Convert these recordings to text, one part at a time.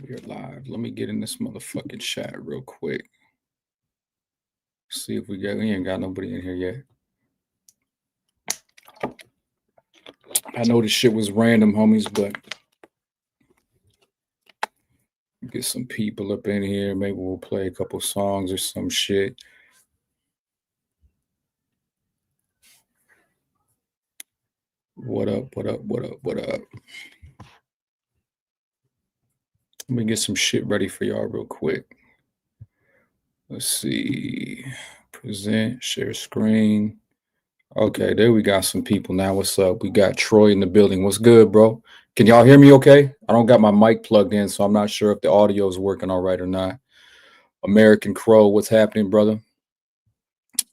We're live. Let me get in this motherfucking chat real quick. See if we ain't got nobody in here yet. I know this shit was random, homies, but get some people up in here. Maybe we'll play a couple songs or some shit. What up? What up? What up? What up? Let me get some shit ready for y'all real quick. Let's see. Present, share screen. Okay, there we got some people now. What's up? We got Troy in the building. What's good, bro? Can y'all hear me okay? I don't got my mic plugged in, so I'm not sure if the audio is working all right or not. American Crow, what's happening, brother?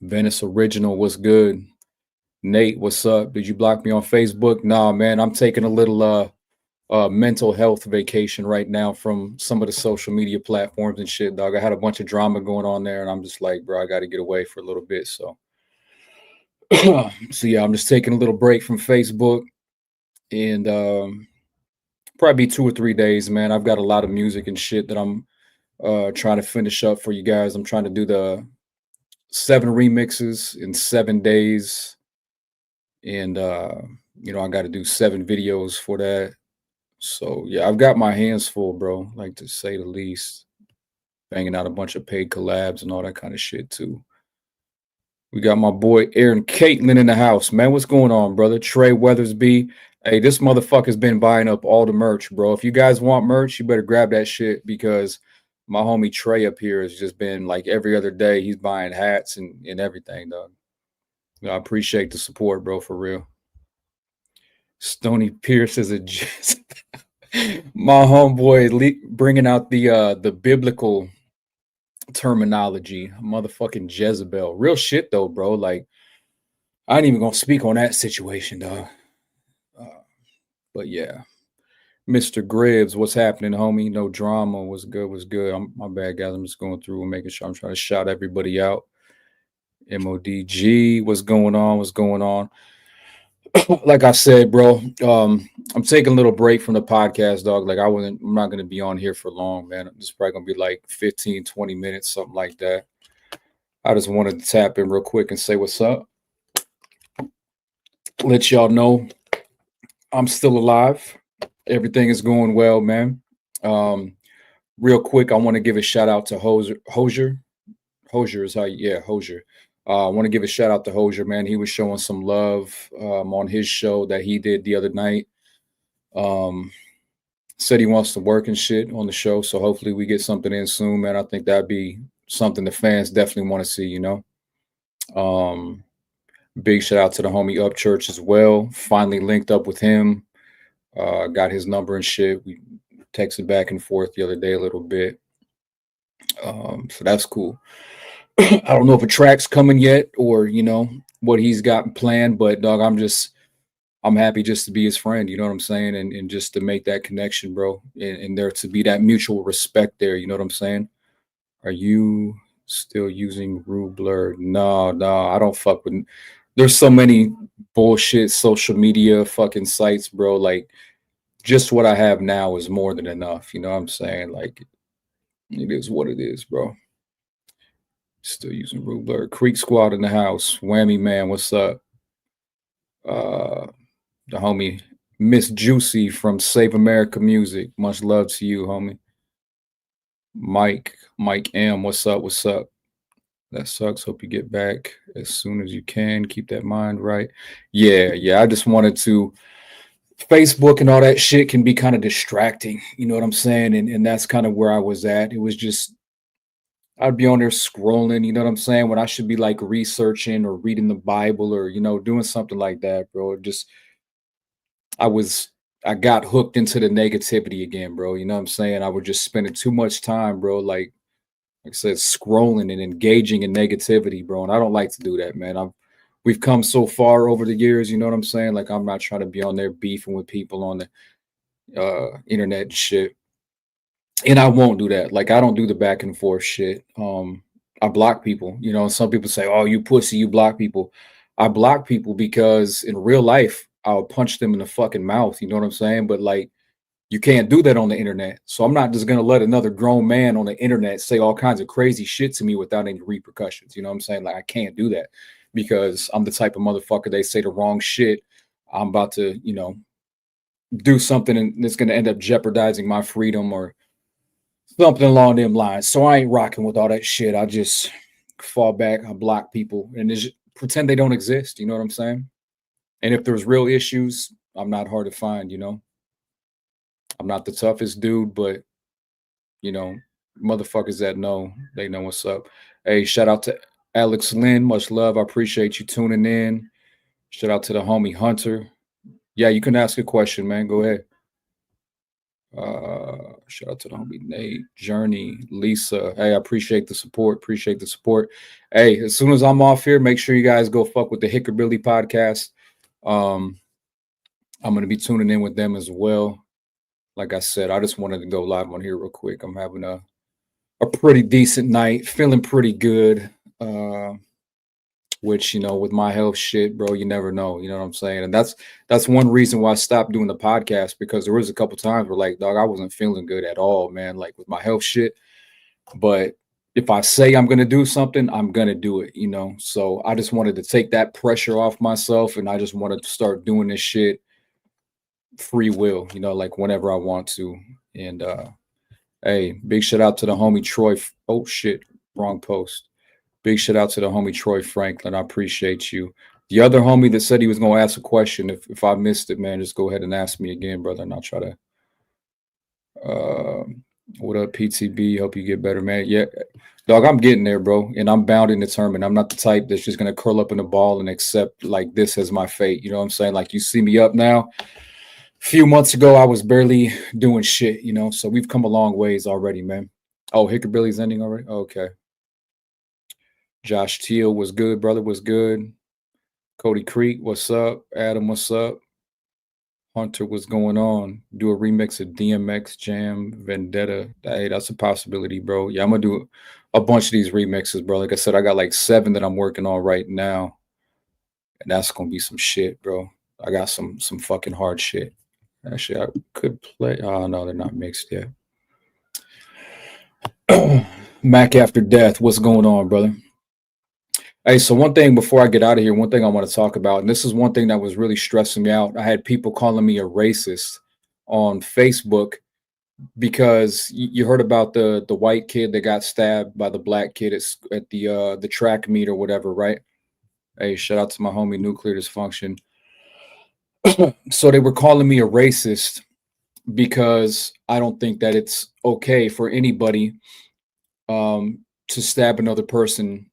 Venice Original, what's good? Nate, what's up? Did you block me on Facebook? Nah, man, I'm taking a little mental health vacation right now from some of the social media platforms and shit, dog. I had a bunch of drama going on there, and I'm just like, bro, I got to get away for a little bit. So, so yeah, I'm just taking a little break from Facebook, and probably 2 or 3 days, man. I've got a lot of music and shit that I'm trying to finish up for you guys. I'm trying to do the 7 remixes in 7 days, and I got to do 7 videos for that. So yeah, I've got my hands full, bro, like to say the least. Banging out a bunch of paid collabs and all that kind of shit too. We got my boy Aaron Caitlin in the house, man. What's going on, brother? Trey Weathersby. Hey, this motherfucker's been buying up all the merch, bro. If you guys want merch, you better grab that shit because my homie Trey up here has just been like every other day. He's buying hats and everything, dog. I appreciate the support, bro, for real. Stony Pierce is a my homeboy bringing out the biblical terminology, motherfucking Jezebel. Real shit though, bro. Like I ain't even gonna speak on that situation, dog. But yeah, Mr. Gribbs, what's happening, homie? No drama. What's good? What's good? My bad, guys. I'm just going through and making sure I'm trying to shout everybody out. MODG, what's going on? What's going on? Like I said, bro, I'm taking a little break from the podcast, dog. Like I'm not going to be on here for long, man. It's probably going to be like 15, 20 minutes, something like that. I just wanted to tap in real quick and say what's up. Let y'all know I'm still alive. Everything is going well, man. Real quick, I want to give a shout out to Hosier. Hosier is how, yeah, Hosier. I want to give a shout out to Hosier, man. He was showing some love on his show that he did the other night. Said he wants to work and shit on the show, so hopefully we get something in soon, man. I think that'd be something the fans definitely want to see, you know. Big shout out to the homie Upchurch as well. Finally linked up with him. Got his number and shit. We texted back and forth the other day a little bit. So that's cool. I don't know if a track's coming yet or, you know, what he's got planned, but dog, I'm happy just to be his friend, you know what I'm saying? And just to make that connection, bro. And there to be that mutual respect there, you know what I'm saying? Are you still using Rublr? No, I don't fuck with. There's so many bullshit social media fucking sites, bro. Like, just what I have now is more than enough. You know what I'm saying? Like, it is what it is, bro. Still using Rublr. Creek Squad in the house. Whammy Man, what's up? The homie Miss Juicy from Save America Music. Much love to you, homie. Mike M, what's up? What's up? That sucks. Hope you get back as soon as you can. Keep that mind right. Yeah. I just wanted to. Facebook and all that shit can be kind of distracting. You know what I'm saying? And that's kind of where I was at. It was just, I'd be on there scrolling, you know what I'm saying? When I should be like researching or reading the Bible or, you know, doing something like that, bro. Just, I got hooked into the negativity again, bro. You know what I'm saying? I was just spending too much time, bro. Like I said, scrolling and engaging in negativity, bro. And I don't like to do that, man. We've come so far over the years, you know what I'm saying? Like I'm not trying to be on there beefing with people on the internet and shit. And I won't do that. Like I don't do the back and forth shit. I block people. You know, some people say, "Oh, you pussy, you block people." I block people because in real life, I'll punch them in the fucking mouth. You know what I'm saying? But like You can't do that on the internet. So I'm not just gonna let another grown man on the internet say all kinds of crazy shit to me without any repercussions. You know what I'm saying? Like I can't do that because I'm the type of motherfucker they say the wrong shit. I'm about to, do something and it's gonna end up jeopardizing my freedom or something along them lines. So I ain't rocking with all that shit. I just fall back, I block people and just pretend they don't exist. You know what I'm saying? And if there's real issues, I'm not hard to find, I'm not the toughest dude, but you know, motherfuckers that know, they know what's up. Hey, shout out to Alex Lynn. Much love. I appreciate you tuning in. Shout out to the homie Hunter. Yeah, you can ask a question, man. Go ahead. Shout out to the homie Nate, Journey, Lisa. Hey, I appreciate the support. Appreciate the support. Hey, as soon as I'm off here, make sure you guys go fuck with the Hickerbilly podcast. I'm gonna be tuning in with them as well. Like I said, I just wanted to go live on here real quick. I'm having a pretty decent night, feeling pretty good. Which with my health shit, bro, you never know. You know what I'm saying? And that's one reason why I stopped doing the podcast, because there was a couple times where like, dog, I wasn't feeling good at all, man. Like with my health shit. But if I say I'm gonna do something, I'm gonna do it. So I just wanted to take that pressure off myself, and I just wanted to start doing this shit free will. Like whenever I want to. And hey, big shout out to the homie Troy. Oh shit, wrong post. Big shout out to the homie Troy Franklin. I appreciate you. The other homie that said he was going to ask a question, if I missed it, man, just go ahead and ask me again, brother, and I'll try to. What up, PTB? Hope you get better, man. Yeah, dog, I'm getting there, bro, and I'm bound and determined. I'm not the type that's just going to curl up in a ball and accept like this as my fate. You know what I'm saying? Like you see me up now. A few months ago, I was barely doing shit, so we've come a long ways already, man. Oh, Hickerbilly's ending already? Okay. Josh Teal was good, brother, was good. Cody Creek, what's up? Adam, what's up? Hunter, what's going on? Do a remix of DMX Jam Vendetta. Hey, that's a possibility, bro. Yeah, I'm gonna do a bunch of these remixes, bro. Like I said, I got like 7 that I'm working on right now. And that's gonna be some shit, bro. I got some fucking hard shit. Actually, I could play. Oh no, they're not mixed yet. Mac After Death, what's going on, brother? Hey, so one thing before I get out of here, one thing I want to talk about, and this is one thing that was really stressing me out. I had people calling me a racist on Facebook because you heard about the white kid that got stabbed by the black kid at the track meet or whatever, right? Hey, shout out to my homie Nuclear Dysfunction. So they were calling me a racist because I don't think that it's okay for anybody to stab another person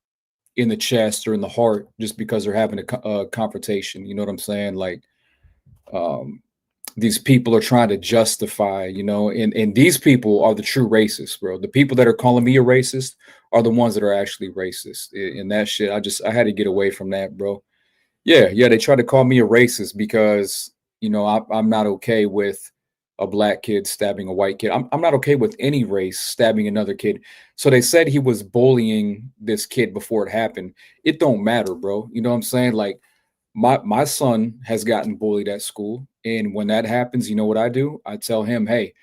in the chest or in the heart just because they're having a confrontation. You know what I'm saying? Like these people are trying to justify, and these people are the true racists, bro. The people that are calling me a racist are the ones that are actually racist. And that shit, I had to get away from that, bro. Yeah, they try to call me a racist because I'm not okay with a black kid stabbing a white kid. I'm not okay with any race stabbing another kid. So they said he was bullying this kid before it happened. It don't matter, bro. You know what I'm saying? Like my son has gotten bullied at school, and when that happens, you know what I do? I tell him, hey,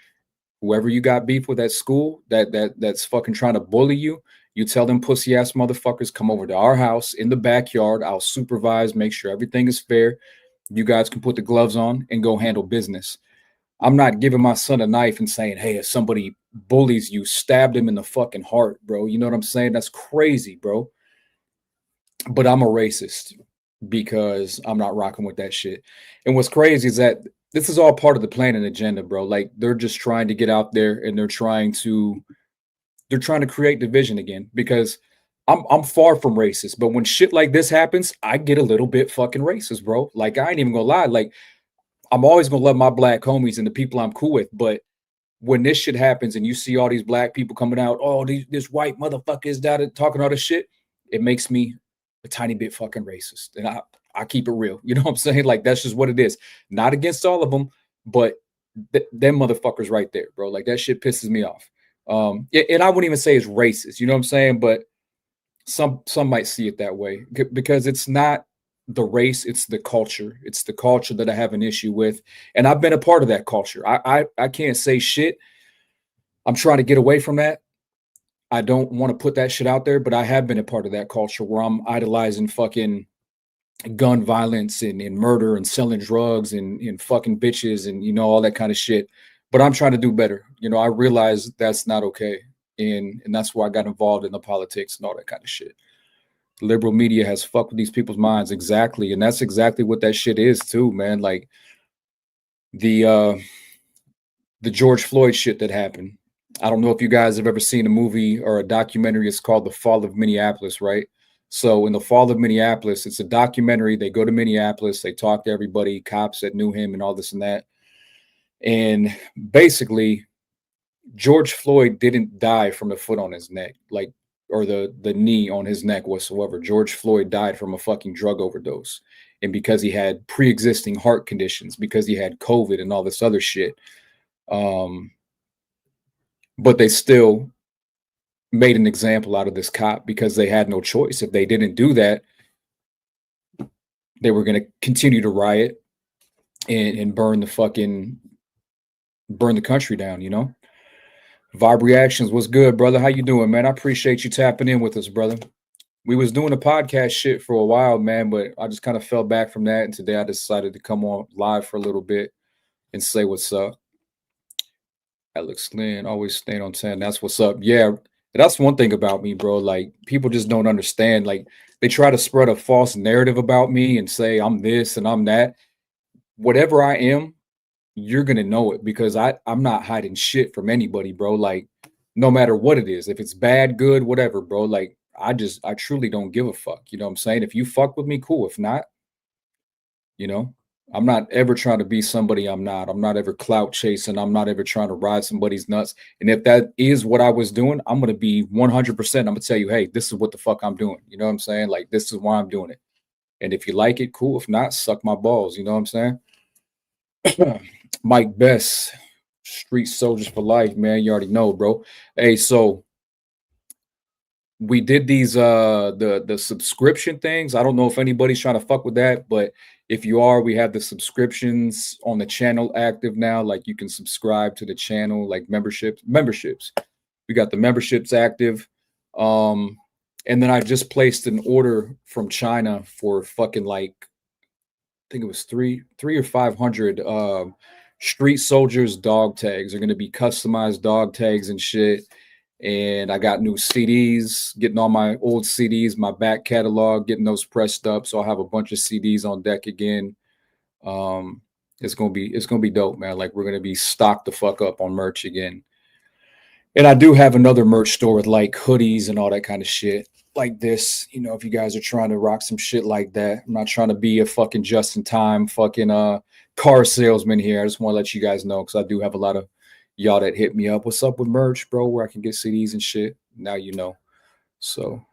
whoever you got beef with at school that's fucking trying to bully you, you tell them pussy ass motherfuckers come over to our house in the backyard. I'll supervise, make sure everything is fair. You guys can put the gloves on and go handle business. I'm not giving my son a knife and saying, hey, if somebody bullies you, stab them in the fucking heart, bro. You know what I'm saying? That's crazy, bro. But I'm a racist because I'm not rocking with that shit. And what's crazy is that this is all part of the plan and agenda, bro. Like they're just trying to get out there and they're trying to create division again because I'm far from racist. But when shit like this happens, I get a little bit fucking racist, bro. Like I ain't even gonna lie. Like I'm always gonna love my black homies and the people I'm cool with, but when this shit happens and you see all these black people coming out, oh, this white motherfucker is down talking all this shit, it makes me a tiny bit fucking racist. And I keep it real. You know what I'm saying? Like that's just what it is. Not against all of them, but them motherfuckers right there, bro. Like that shit pisses me off. And I wouldn't even say it's racist. You know what I'm saying? But some might see it that way because it's not the race, it's the culture. It's the culture that I have an issue with. And I've been a part of that culture. I can't say shit. I'm trying to get away from that. I don't want to put that shit out there, but I have been a part of that culture where I'm idolizing fucking gun violence and murder and selling drugs and fucking bitches and all that kind of shit. But I'm trying to do better. I realize that's not okay. And that's why I got involved in the politics and all that kind of shit. Liberal media has fucked with these people's minds exactly, and that's exactly what that shit is too, man. Like the George Floyd shit that happened. I don't know if you guys have ever seen a movie or a documentary. It's called The Fall of Minneapolis, right? So in The Fall of Minneapolis, it's a documentary. They go to Minneapolis, they talk to everybody, cops that knew him and all this and that. And basically, George Floyd didn't die from the foot on his neck, like, or the knee on his neck whatsoever. George Floyd died from a fucking drug overdose. And because he had pre-existing heart conditions, because he had COVID and all this other shit. But they still made an example out of this cop because they had no choice. If they didn't do that, they were going to continue to riot and burn the country down, Vibe Reactions, what's good, brother? How you doing, man? I appreciate you tapping in with us, brother. We was doing a podcast shit for a while, man, but I just kind of fell back from that. And today I decided to come on live for a little bit and say what's up. Alex Lynn, always staying on 10. That's what's up. Yeah, that's one thing about me, bro. Like, people just don't understand. Like, they try to spread a false narrative about me and say I'm this and I'm that. Whatever I am, you're going to know it because I'm not hiding shit from anybody, bro. Like, no matter what it is, if it's bad, good, whatever, bro. Like, I truly don't give a fuck. You know what I'm saying? If you fuck with me, cool. If not, I'm not ever trying to be somebody I'm not. I'm not ever clout chasing. I'm not ever trying to ride somebody's nuts. And if that is what I was doing, I'm going to be 100%. I'm going to tell you, hey, this is what the fuck I'm doing. You know what I'm saying? Like, this is why I'm doing it. And if you like it, cool. If not, suck my balls. You know what I'm saying? Mike Best, Street Soldiers for Life, man. You already know, bro. Hey, so we did these the subscription things. I don't know if anybody's trying to fuck with that, but if you are, we have the subscriptions on the channel active now. Like, you can subscribe to the channel, like memberships. We got the memberships active. And then I just placed an order from China for fucking, like, I think it was three or 500 Street Soldiers dog tags. They're going to be customized dog tags and shit. And I got new CDs, getting all my old CDs, my back catalog, getting those pressed up. So I'll have a bunch of CDs on deck again. It's gonna be dope, man. Like, we're gonna be stocked the fuck up on merch again. And I do have another merch store with like hoodies and all that kind of shit like this. If you guys are trying to rock some shit like that, I'm not trying to be a fucking just in time fucking car salesman here. I just want to let you guys know because I do have a lot of y'all that hit me up. What's up with merch, bro? Where I can get CDs and shit. Now you know. So,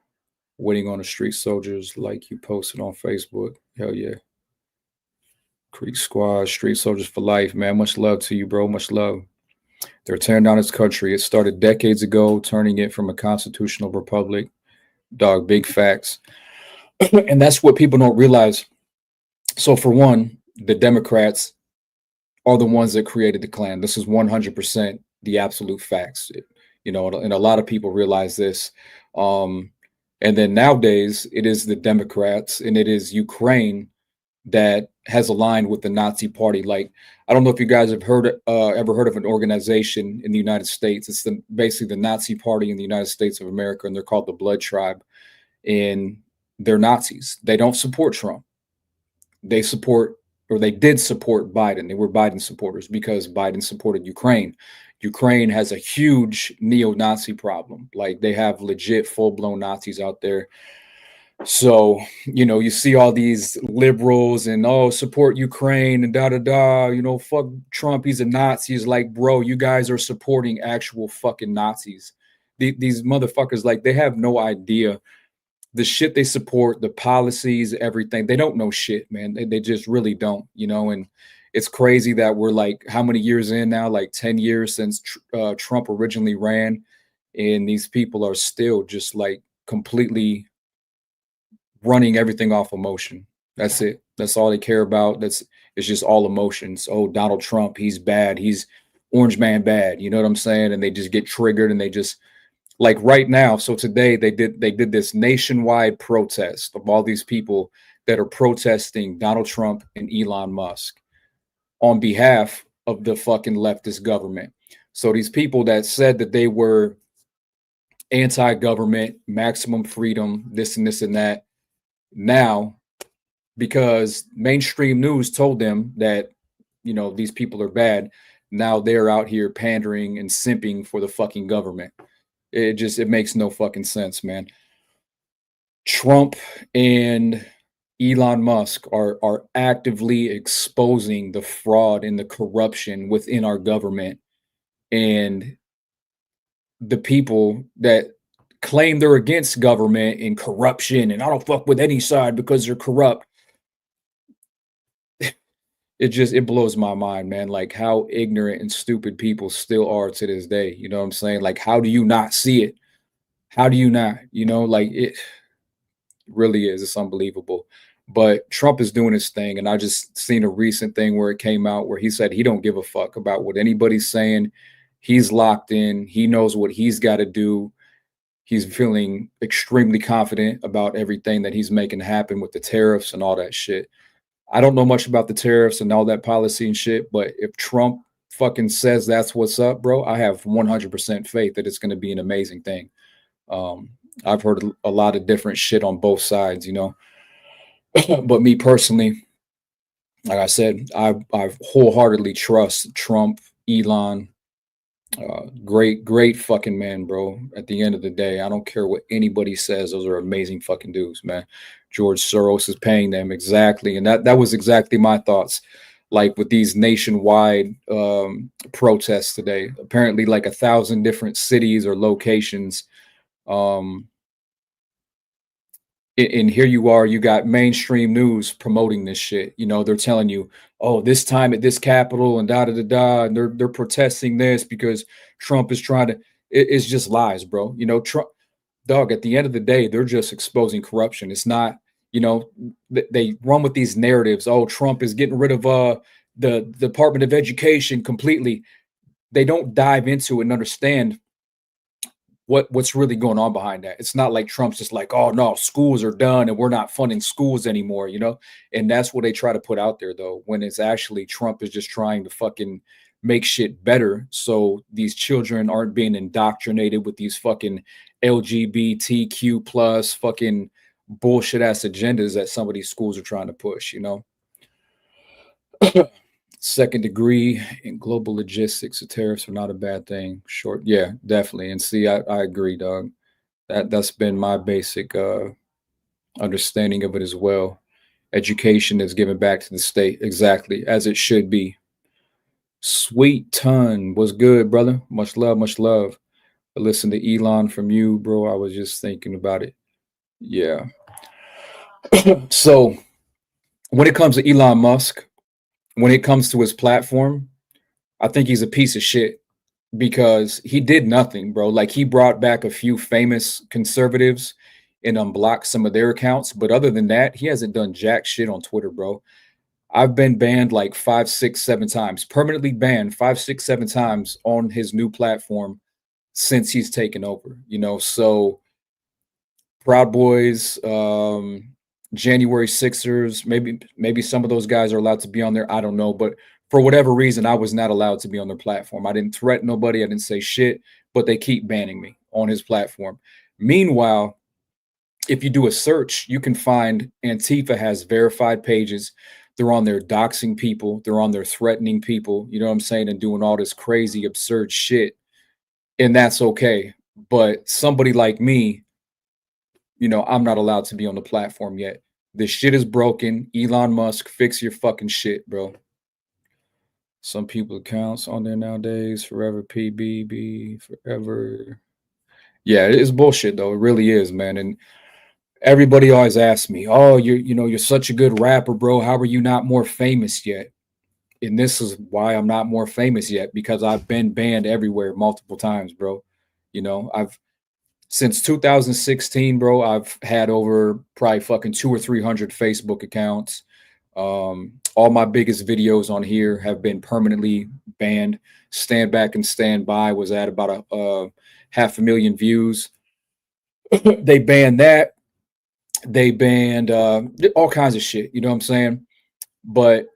waiting on the Street Soldiers, like you posted on Facebook. Hell yeah. Creek Squad, Street Soldiers for Life, man. Much love to you, bro. Much love. They're tearing down this country. It started decades ago, turning it from a constitutional republic. Dog, big facts. And that's what people don't realize. So, for one, the Democrats are the ones that created the Klan. This is 100% the absolute facts. And a lot of people realize this. And then nowadays, it is the Democrats and it is Ukraine that has aligned with the Nazi Party. Like, I don't know if you guys have ever heard of an organization in the United States. It's basically the Nazi Party in the United States of America, and they're called the Blood Tribe. And they're Nazis. They don't support Trump. They did support Biden. They were Biden supporters because Biden supported Ukraine. Ukraine has a huge neo-Nazi problem. Like, they have legit full-blown Nazis out there. So, you see all these liberals and, support Ukraine and da-da-da, fuck Trump, he's a Nazi. It's like, bro, you guys are supporting actual fucking Nazis. These motherfuckers, like, they have no idea the shit they support, the policies, everything. They don't know shit, man. They just really don't, and it's crazy that we're like, how many years in now? Like 10 years since Trump originally ran, and these people are still just like completely running everything off emotion. That's it. That's all they care about. It's just all emotions. Oh, Donald Trump, he's bad. He's Orange Man bad. You know what I'm saying? And they just get triggered and they just like right now. So today they did this nationwide protest of all these people that are protesting Donald Trump and Elon Musk on behalf of the fucking leftist government. So these people that said that they were anti-government, maximum freedom, this and this and that, now because mainstream news told them that these people are bad, now they're out here pandering and simping for the fucking government. It makes no fucking sense, man. Trump and Elon Musk are actively exposing the fraud and the corruption within our government, and the people that claim they're against government and corruption and I don't fuck with any side because they're corrupt. It blows my mind, man, like how ignorant and stupid people still are to this day. You know what I'm saying? Like, how do you not see it? How do you not? Like it really is. It's unbelievable. But Trump is doing his thing, and I just seen a recent thing where it came out where he said he don't give a fuck about what anybody's saying. He's locked in. He knows what he's got to do. He's feeling extremely confident about everything that he's making happen with the tariffs and all that shit. I don't know much about the tariffs and all that policy and shit, but if Trump fucking says that's what's up, bro, I have 100% faith that it's going to be an amazing thing. I've heard a lot of different shit on both sides, but me personally, like I said, I wholeheartedly trust Trump, Elon. Great fucking man, bro. At the end of the day, I don't care what anybody says. Those are amazing fucking dudes, man. George Soros is paying them exactly, and that was exactly my thoughts. Like with these nationwide protests today, apparently like 1,000 different cities or locations. And here you are, you got mainstream news promoting this shit. They're telling you, oh, this time at this capital and da da da da, and they're protesting this because Trump is trying to. It's just lies, bro. Trump, dog. At the end of the day, they're just exposing corruption. It's not, they run with these narratives. Oh, Trump is getting rid of the Department of Education completely. They don't dive into it and understand what's really going on behind that. It's not like Trump's just like, oh no, schools are done and we're not funding schools anymore, and that's what they try to put out there, though, when it's actually Trump is just trying to fucking make shit better so these children aren't being indoctrinated with these fucking LGBTQ plus fucking bullshit ass agendas that some of these schools are trying to push. Second degree in global logistics, the tariffs are not a bad thing. Short, yeah, definitely. And see, I agree, dog. That's been my basic understanding of it as well. Education is given back to the state exactly as it should be. Sweet ton was good, brother. Much love, much love. I listened to Elon from you, bro. I was just thinking about it. Yeah. So when it comes to Elon Musk, when it comes to his platform, I think he's a piece of shit because he did nothing, bro. Like he brought back a few famous conservatives and unblocked some of their accounts. But other than that, he hasn't done jack shit on Twitter, bro. I've been banned like 5, 6, 7 times, permanently banned 5, 6, 7 times on his new platform since he's taken over, So Proud Boys, January Sixers, maybe some of those guys are allowed to be on there. I don't know, but for whatever reason, I was not allowed to be on their platform. I didn't threaten nobody. I didn't say shit, but they keep banning me on his platform. Meanwhile, if you do a search, you can find Antifa has verified pages. They're on there doxing people. They're on there threatening people, you know what I'm saying, and doing all this crazy, absurd shit. And that's okay. But somebody like me, I'm not allowed to be on the platform yet. This shit is broken. Elon Musk, fix your fucking shit, bro. Some people accounts on there nowadays. Forever PBB, forever. Yeah, it's bullshit though. It really is, man. And everybody always asks me, "Oh, you're such a good rapper, bro. How are you not more famous yet?" And this is why I'm not more famous yet, because I've been banned everywhere multiple times, bro. I've Since 2016, bro, I've had over probably fucking 200 or 300 Facebook accounts. All my biggest videos on here have been permanently banned. Stand Back and Stand By was at about a 500,000 views. They banned that. They banned all kinds of shit. You know what I'm saying? But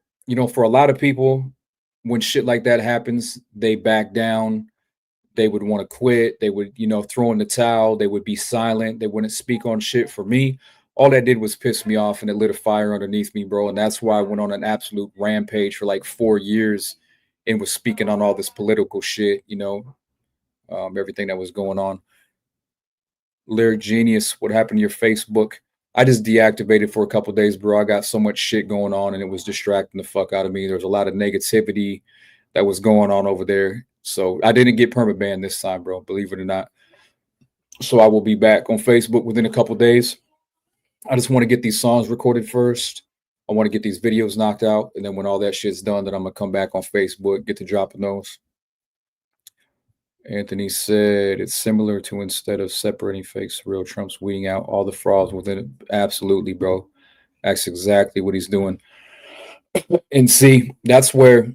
for a lot of people, when shit like that happens, they back down. They would want to quit. They would, throw in the towel. They would be silent. They wouldn't speak on shit. For me, all that did was piss me off, and it lit a fire underneath me, bro. And that's why I went on an absolute rampage for like 4 years and was speaking on all this political shit, everything that was going on. Lyric Genius, what happened to your Facebook? I just deactivated for a couple days, bro. I got so much shit going on, and it was distracting the fuck out of me. There was a lot of negativity that was going on over there. So I didn't get permabanned this time, bro, believe it or not. So I will be back on Facebook within a couple days. I just want to get these songs recorded first. I want to get these videos knocked out. And then when all that shit's done, then I'm going to come back on Facebook, get to dropping those. Anthony said it's similar to instead of separating fakes, real Trump's weeding out all the frauds within it. Absolutely, bro. That's exactly what he's doing. And see, that's where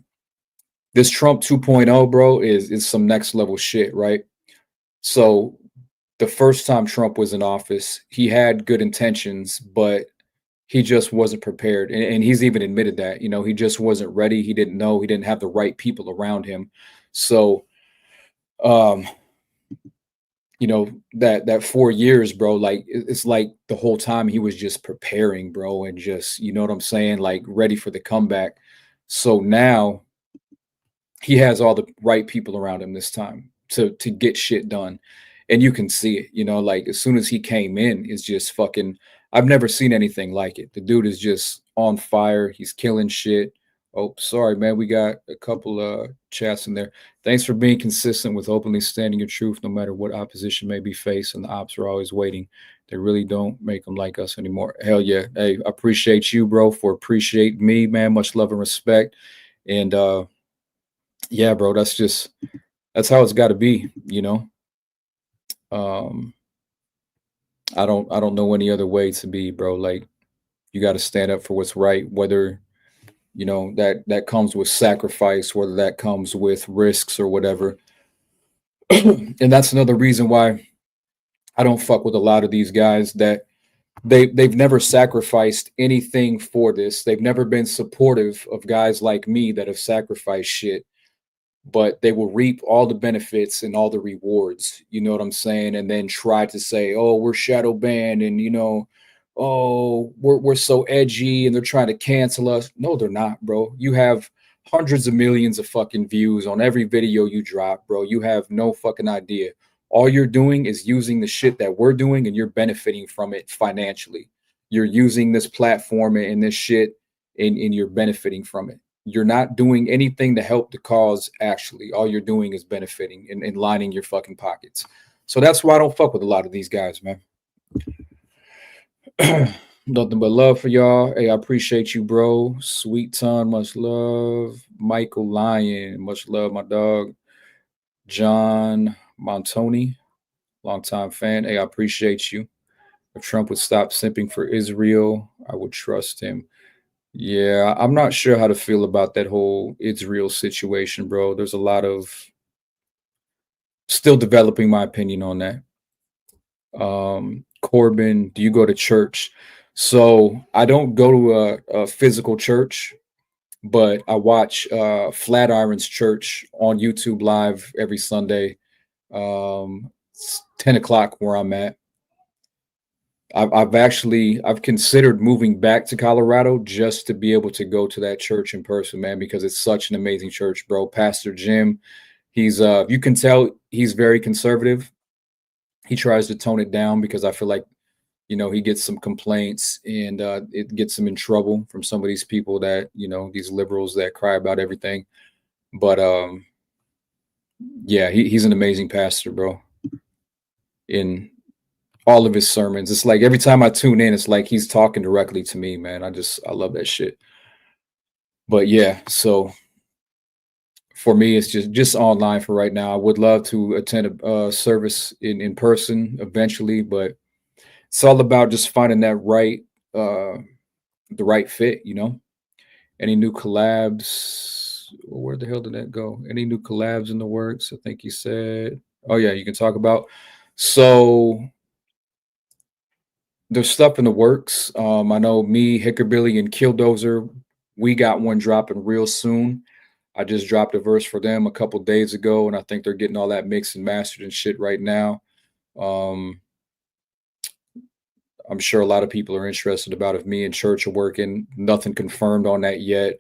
this Trump 2.0, bro, is some next level shit, right? So the first time Trump was in office, he had good intentions, but he just wasn't prepared. And he's even admitted that, he just wasn't ready. He didn't know, he didn't have the right people around him. So, that 4 years, bro, like it's like the whole time he was just preparing, bro, and just, you know what I'm saying? Like ready for the comeback. So now he has all the right people around him this time to get shit done. And you can see it, like as soon as he came in, it's just fucking, I've never seen anything like it. The dude is just on fire. He's killing shit. Oh, sorry, man. We got a couple chats in there. Thanks for being consistent with openly standing your truth, no matter what opposition may be faced. And the ops are always waiting. They really don't make them like us anymore. Hell yeah. Hey, I appreciate you, bro, for appreciating me, man. Much love and respect. And yeah, bro, that's how it's got to be, I don't know any other way to be, bro. Like you got to stand up for what's right, whether that comes with sacrifice, whether that comes with risks or whatever. And that's another reason why I don't fuck with a lot of these guys that they've never sacrificed anything for this. They've never been supportive of guys like me that have sacrificed shit, but they will reap all the benefits and all the rewards, you know what I'm saying? And then try to say, oh, we're shadow banned and, oh, we're so edgy and they're trying to cancel us. No, they're not, bro. You have hundreds of millions of fucking views on every video you drop, bro. You have no fucking idea. All you're doing is using the shit that we're doing and you're benefiting from it financially. You're using this platform and this shit and you're benefiting from it. You're not doing anything to help the cause, actually. All you're doing is benefiting and lining your fucking pockets. So that's why I don't fuck with a lot of these guys, man. Nothing but love for y'all. Hey, I appreciate you, bro. Sweet Ton, much love. Michael Lyon, much love, my dog. John Montoni, longtime fan. Hey, I appreciate you. If Trump would stop simping for Israel, I would trust him. Yeah, I'm not sure how to feel about that whole Israel situation, bro. There's a lot of still developing my opinion on that. Corbin, do you go to church? So I don't go to a physical church, but I watch Flatirons Church on YouTube live every Sunday. It's 10 o'clock where I'm at. I've considered moving back to Colorado just to be able to go to that church in person, man, because it's such an amazing church, bro. Pastor Jim, he's you can tell he's very conservative. He tries to tone it down because I feel like, he gets some complaints and it gets him in trouble from some of these people that, these liberals that cry about everything. But yeah, he's an amazing pastor, bro. In all of his sermons, it's like every time I tune in, it's like he's talking directly to me, man. I love that shit. But yeah, so for me, it's just online for right now. I would love to attend a service in person eventually, but it's all about just finding that uh, the right fit. Any new collabs? Where the hell did that go? Any new collabs in the works? I think you said. Oh yeah, you can talk about. So there's stuff in the works. I know me, Hickerbilly, and Killdozer. We got one dropping real soon. I just dropped a verse for them a couple days ago, and I think they're getting all that mixed and mastered and shit right now. Um, I'm sure a lot of people are interested about if me and Church are working. Nothing confirmed on that yet,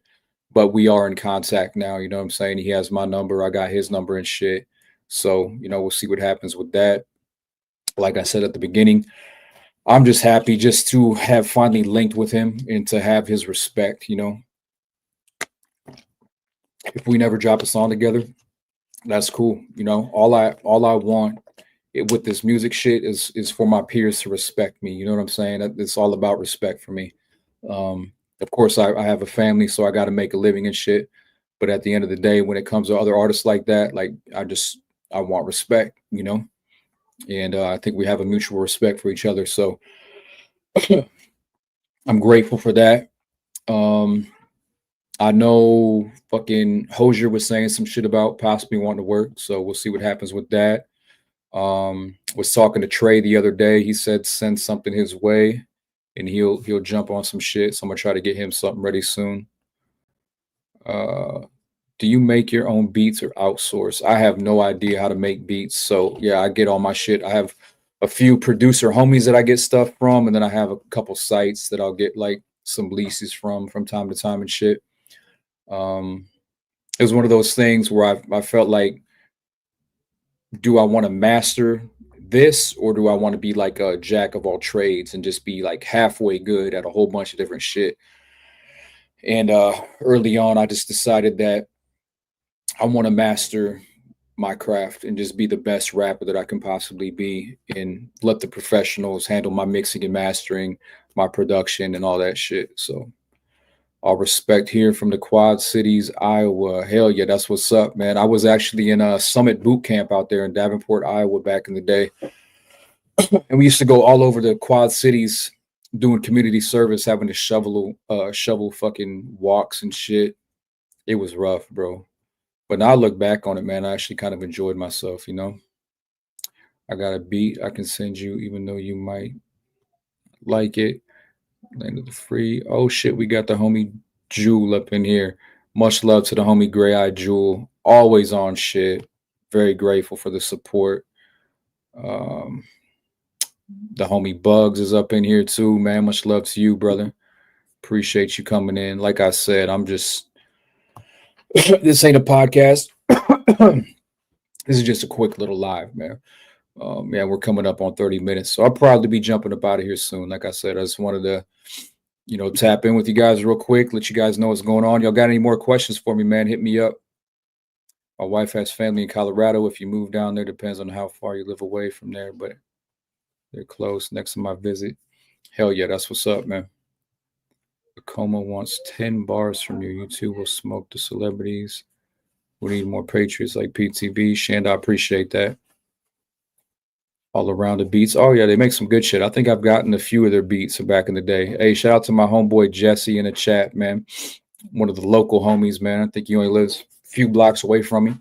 but we are in contact now. You know what I'm saying? He has my number, I got his number and shit. So, we'll see what happens with that. Like I said at the beginning, I'm just happy just to have finally linked with him and to have his respect. If we never drop a song together, that's cool. All I want with this music shit is for my peers to respect me. You know what I'm saying? It's all about respect for me. Of course, I have a family, so I got to make a living and shit. But at the end of the day, when it comes to other artists like that, like I want respect, and I think we have a mutual respect for each other. So I'm grateful for that. Um, I know fucking Hosier was saying some shit about possibly wanting to work, so we'll see what happens with that. Was talking to Trey the other day. He said send something his way, and he'll jump on some shit. So I'm gonna try to get him something ready soon. Uh, do you make your own beats or outsource? I have no idea how to make beats, so yeah, I get all my shit. I have a few producer homies that I get stuff from, and then I have a couple sites that I'll get like some leases from time to time and shit. Um, it was one of those things where I felt like, do I want to master this, or do I want to be like a jack of all trades and just be like halfway good at a whole bunch of different shit? And early on, I just decided that I want to master my craft and just be the best rapper that I can possibly be, and let the professionals handle my mixing and mastering, my production, and all that shit. So all respect here from the Quad Cities, Iowa. Hell yeah, that's what's up, man. I was actually in a Summit boot camp out there in Davenport, Iowa back in the day. And we used to go all over the Quad Cities doing community service, having to shovel fucking walks and shit. It was rough, bro. But now I look back on it, man, I actually kind of enjoyed myself. I got a beat I can send you, even though you might like it. Land of the free. Oh shit, we got the homie Jewel up in here. Much love to the homie Gray Eye Jewel. Always on shit. Very grateful for the support. Um, the homie Bugs is up in here too, man. Much love to you, brother. Appreciate you coming in. Like I said, I'm just this ain't a podcast. This is just a quick little live, man. Man, we're coming up on 30 minutes, so I'll probably be jumping up out of here soon. Like I said, I just wanted to tap in with you guys real quick, let you guys know what's going on. Y'all got any more questions for me, man? Hit me up. My wife has family in Colorado. If you move down there, depends on how far you live away from there, but they're close next to my visit. Hell yeah, that's what's up, man. Acoma wants 10 bars from you. You two will smoke the celebrities. We need more patriots like PTB. Shanda, I appreciate that. All around the beats. Oh yeah, they make some good shit. I think I've gotten a few of their beats back in the day. Hey, shout out to my homeboy Jesse in the chat, man. One of the local homies, man. I think he only lives a few blocks away from me.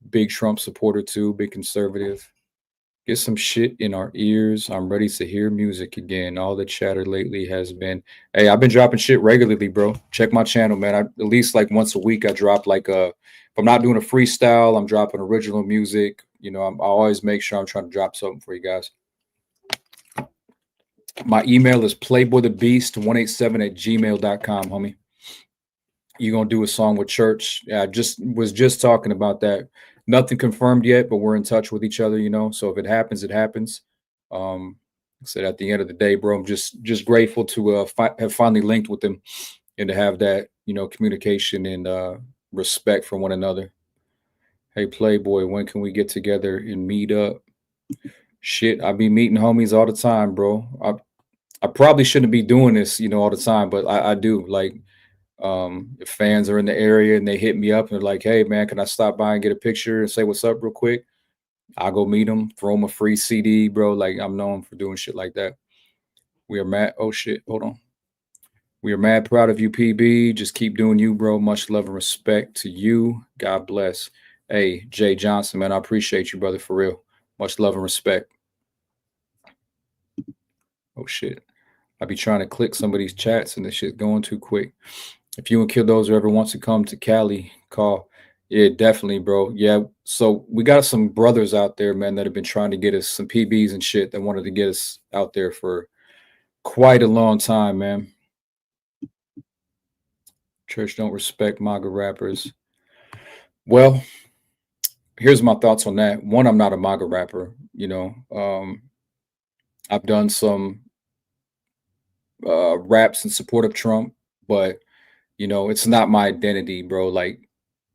Big Trump supporter too, big conservative. Get some shit in our ears. I'm ready to hear music again. All the chatter lately has been, hey, I've been dropping shit regularly, bro. Check my channel, man. At least like once a week I drop like if I'm not doing a freestyle, I'm dropping original music. I always make sure I'm trying to drop something for you guys. My email is playboythebeast187@gmail.com, homie. You gonna do a song with Church? Yeah, I was just talking about that. Nothing confirmed yet, but we're in touch with each other, so if it happens, it happens. I said at the end of the day, bro, I'm just grateful to have finally linked with them and to have that, communication and respect for one another. Hey, Playboy, when can we get together and meet up? Shit, I be meeting homies all the time, bro. I probably shouldn't be doing this, all the time, but I do. Like, If fans are in the area and they hit me up and they're like, "Hey, man, can I stop by and get a picture and say what's up real quick?" I'll go meet them, throw them a free CD, bro. Like I'm known for doing shit like that. We are mad. Oh shit, hold on. We are mad proud of you, PB. Just keep doing you, bro. Much love and respect to you. God bless. Hey, Jay Johnson, man, I appreciate you, brother, for real. Much love and respect. Oh shit. I be trying to click some of these chats and this shit's going too quick. If you and Killdozer ever wants to come to Cali, call. Yeah, definitely, bro. Yeah. So we got some brothers out there, man, that have been trying to get us some PBs and shit that wanted to get us out there for quite a long time, man. Church don't respect MAGA rappers. Well, here's my thoughts on that. One, I'm not a MAGA rapper. I've done some raps in support of Trump, but it's not my identity, bro. Like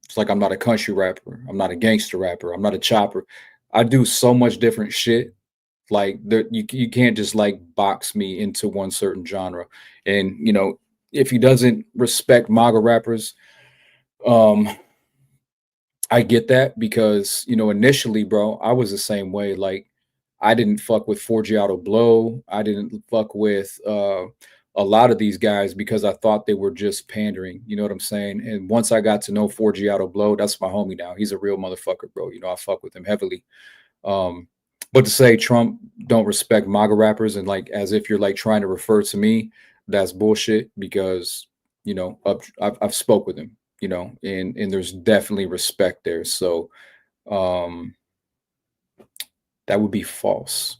it's like I'm not a country rapper. I'm not a gangster rapper. I'm not a chopper. I do so much different shit. Like you can't just like box me into one certain genre. And if he doesn't respect MAGA rappers, um, I get that because initially, bro, I was the same way. Like I didn't fuck with Forgiato Blow. I didn't fuck with a lot of these guys because I thought they were just pandering. You know what I'm saying? And once I got to know Forgiato Blow, that's my homie now. He's a real motherfucker, bro. I fuck with him heavily. Um, but to say Trump don't respect MAGA rappers and like as if you're like trying to refer to me, that's bullshit because I've spoke with him, and there's definitely respect there. So um, that would be false,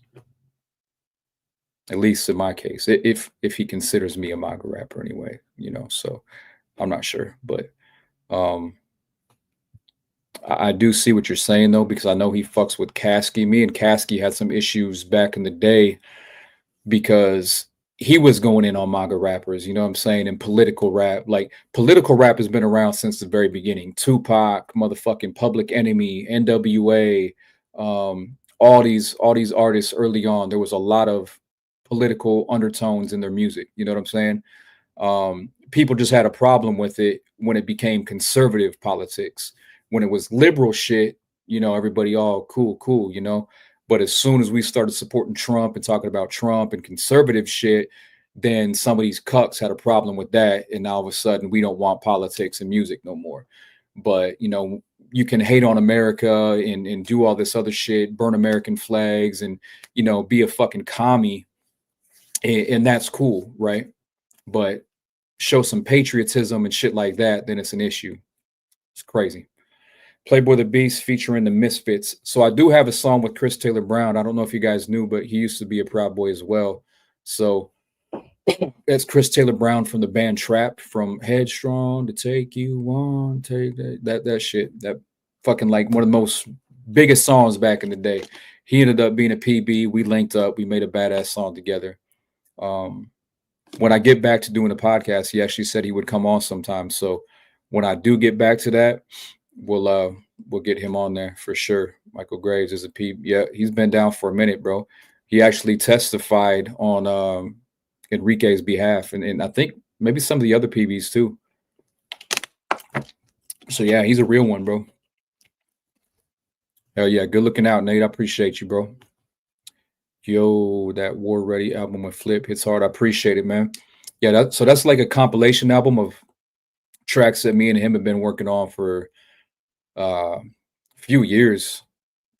at least in my case, if he considers me a MAGA rapper anyway. So I'm not sure, but um, I do see what you're saying though because I know he fucks with Kasky. Me and Kasky had some issues back in the day because he was going in on MAGA rappers, you know what I'm saying, and political rap. Like political rap has been around since the very beginning. Tupac, motherfucking Public Enemy, NWA, all these artists early on. There was a lot of political undertones in their music. You know what I'm saying? People just had a problem with it when it became conservative politics. When it was liberal shit, everybody all cool, cool, But as soon as we started supporting Trump and talking about Trump and conservative shit, then some of these cucks had a problem with that. And now all of a sudden we don't want politics and music no more. But, you can hate on America and do all this other shit, burn American flags and, be a fucking commie. And that's cool, right? But show some patriotism and shit like that, then it's an issue. It's crazy. Playboy the Beast featuring the Misfits. So I do have a song with Chris Taylor Brown. I don't know if you guys knew, but he used to be a Proud Boy as well. So that's Chris Taylor Brown from the band Trapped, from Headstrong to Take You On, take that shit. That fucking like one of the most biggest songs back in the day. He ended up being a PB. We linked up. We made a badass song together. When I get back to doing the podcast, he actually said he would come on sometime. So when I do get back to that, we'll get him on there for sure. Michael Graves is a P. Yeah, he's been down for a minute, bro. He actually testified on Enrique's behalf, and I think maybe some of the other PBs too. So yeah, he's a real one, bro. Hell yeah, good looking out, Nate. I appreciate you, bro. Yo, that War Ready album with Flip hits hard. I appreciate it, man. Yeah, so that's like a compilation album of tracks that me and him have been working on for a few years,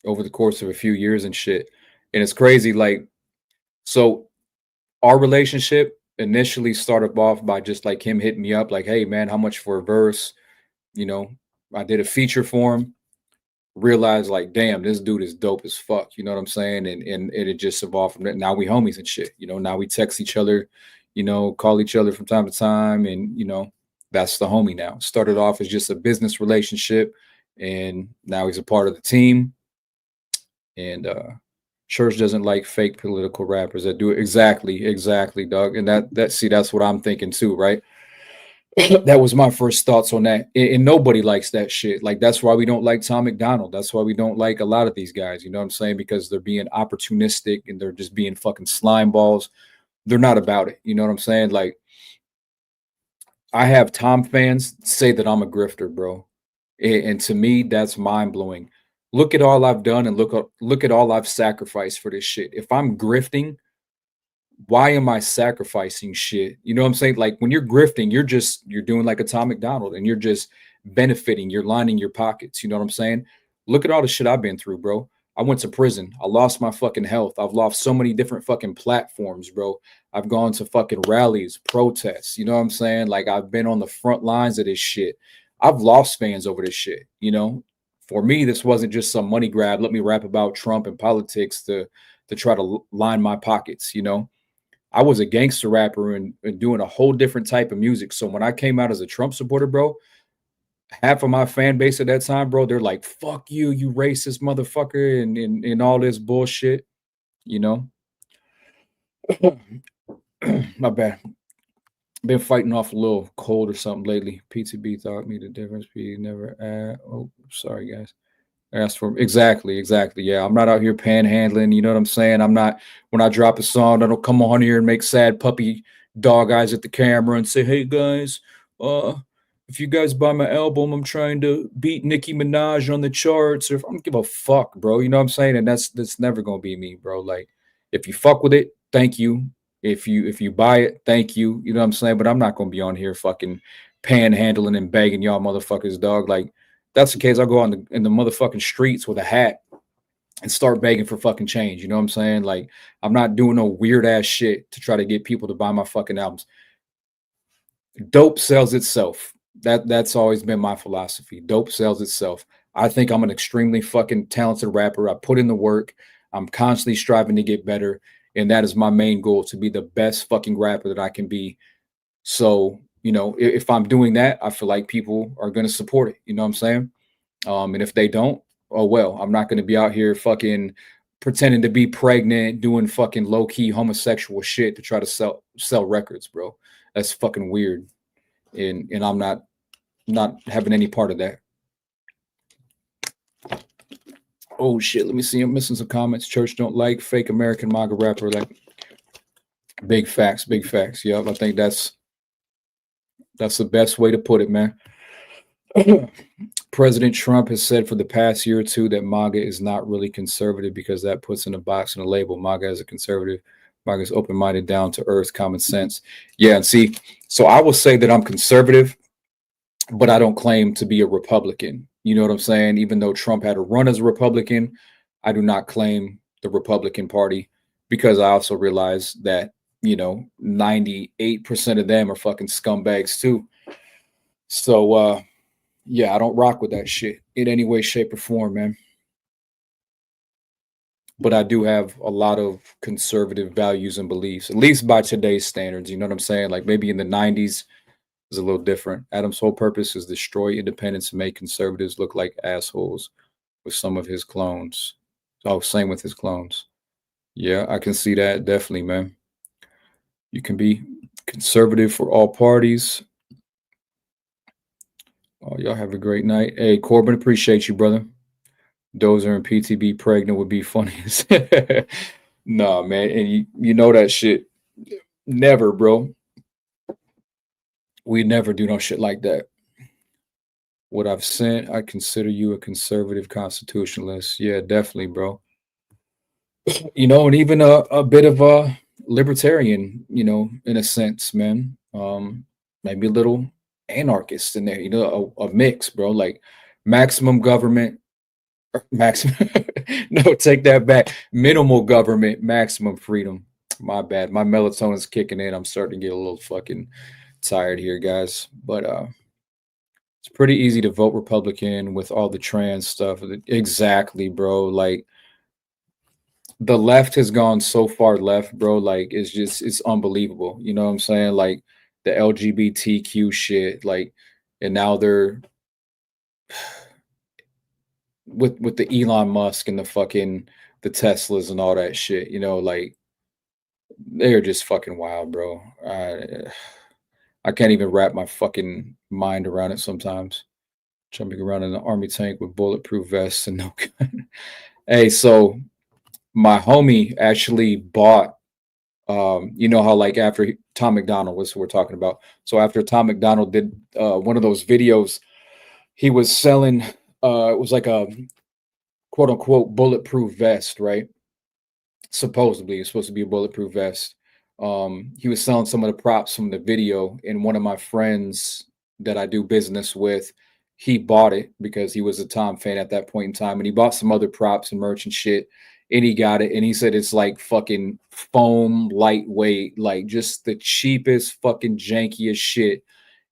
over the course of a few years and shit. And it's crazy, like, so our relationship initially started off by just like him hitting me up, like, hey man, how much for a verse? I did a feature for him, realized like, damn, this dude is dope as fuck. You know what I'm saying? And it just evolved from that. Now we homies and shit. Now we text each other, call each other from time to time, and that's the homie now. Started off as just a business relationship, and now he's a part of the team. And Church doesn't like fake political rappers that do it. Exactly, Doug. And that's what I'm thinking too, right? That was my first thoughts on that. And nobody likes that shit. Like, that's why we don't like Tom McDonald. That's why we don't like a lot of these guys. You know what I'm saying? Because they're being opportunistic and they're just being fucking slime balls. They're not about it. You know what I'm saying? Like, I have Tom fans say that I'm a grifter, bro. And to me, that's mind blowing. Look at all I've done and look at all I've sacrificed for this shit. If I'm grifting, why am I sacrificing shit? You know what I'm saying? Like when you're grifting, you're doing like a Tom McDonald and you're just benefiting, you're lining your pockets. You know what I'm saying? Look at all the shit I've been through, bro. I went to prison. I lost my fucking health. I've lost so many different fucking platforms, bro. I've gone to fucking rallies, protests. You know what I'm saying? Like I've been on the front lines of this shit. I've lost fans over this shit. You know, for me, this wasn't just some money grab. Let me rap about Trump and politics to try to line my pockets. You know, I was a gangster rapper and doing a whole different type of music. So when I came out as a Trump supporter, bro, half of my fan base at that time, bro, they're like, "Fuck you, you racist motherfucker," and all this bullshit. You know, my bad. Been fighting off a little cold or something lately. PTB taught me the difference. Be never. Oh, sorry, guys. Ask for exactly. Yeah, I'm not out here panhandling. You know what I'm saying? I'm not when I drop a song, I don't come on here and make sad puppy dog eyes at the camera and say, "Hey guys, uh, if you guys buy my album, I'm trying to beat Nicki Minaj on the charts." Or if I don't give a fuck, bro. You know what I'm saying? And that's never gonna be me, bro. Like, if you fuck with it, thank you. If you buy it, thank you. You know what I'm saying? But I'm not gonna be on here fucking panhandling and begging y'all motherfuckers, dog. Like that's the case, I'll go on in the motherfucking streets with a hat and start begging for fucking change. You know what I'm saying? Like, I'm not doing no weird ass shit to try to get people to buy my fucking albums. Dope sells itself. That's always been my philosophy. Dope sells itself. I think I'm an extremely fucking talented rapper. I put in the work. I'm constantly striving to get better. And that is my main goal, to be the best fucking rapper that I can be. So, you know, if I'm doing that, I feel like people are going to support it. You know what I'm saying? And if they don't, oh well, I'm not going to be out here fucking pretending to be pregnant, doing fucking low key homosexual shit to try to sell records, bro. That's fucking weird, and I'm not having any part of that. Oh shit, let me see. I'm missing some comments. Church don't like fake American MAGA rapper. Like big facts, big facts. Yep, I think that's the best way to put it, man. President Trump has said for the past year or two that MAGA is not really conservative because that puts in a box and a label. MAGA is a conservative. MAGA is open-minded, down to earth, common sense. Yeah, and see, so I will say that I'm conservative, but I don't claim to be a Republican. You know what I'm saying? Even though Trump had a run as a Republican, I do not claim the Republican Party because I also realize that, you know, 98% of them are fucking scumbags too. So, yeah, I don't rock with that shit in any way, shape, or form, man. But I do have a lot of conservative values and beliefs, at least by today's standards. You know what I'm saying? Like maybe in the 90s is a little different. Adam's whole purpose is destroy independence and make conservatives look like assholes with some of his clones. Oh, same with his clones. Yeah, I can see that. Definitely, man. You can be conservative for all parties. Oh, y'all have a great night. Hey, Corbin, appreciate you, brother. Dozer and PTB pregnant would be funny. Nah, man. And you know that shit. Never, bro. We never do no shit like that. What I've sent, I consider you a conservative constitutionalist. Yeah, definitely, bro. You know, and even a bit of a libertarian, you know, in a sense, man. Maybe a little anarchist in there, you know, a mix, bro. Like maximum government, maximum. No, take that back. Minimal government, maximum freedom. My bad. My melatonin's kicking in. I'm starting to get a little fucking tired here, guys. But it's pretty easy to vote Republican with all the trans stuff. Exactly, bro. Like the left has gone so far left, bro. Like it's unbelievable. You know what I'm saying? Like the LGBTQ shit, like, and now they're with the Elon Musk and the fucking the Teslas and all that shit. You know, like they're just fucking wild, bro. I can't even wrap my fucking mind around it sometimes. Jumping around in an army tank with bulletproof vests and no gun. Hey, so my homie actually bought you know how like after Tom McDonald was who we're talking about. So after Tom McDonald did one of those videos, he was selling it was like a quote unquote bulletproof vest, right? Supposedly it's supposed to be a bulletproof vest. He was selling some of the props from the video, and one of my friends that I do business with, he bought it because he was a Tom fan at that point in time, and he bought some other props and merch and shit, and he got it, and he said it's like fucking foam, lightweight, like just the cheapest, fucking jankiest shit.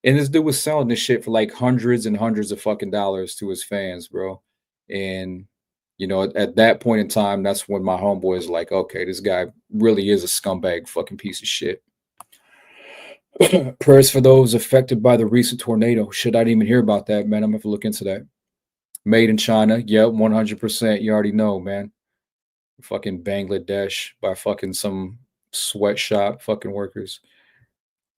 And this dude was selling this shit for like hundreds and hundreds of fucking dollars to his fans, bro. And at that point in time, that's when my homeboy is like, okay, this guy really is a scumbag fucking piece of shit. Prayers for those affected by the recent tornado. Shit, I didn't even hear about that, man. I'm gonna have to look into that. Made in China. Yep, 100%. You already know, man. Fucking Bangladesh by fucking some sweatshop fucking workers.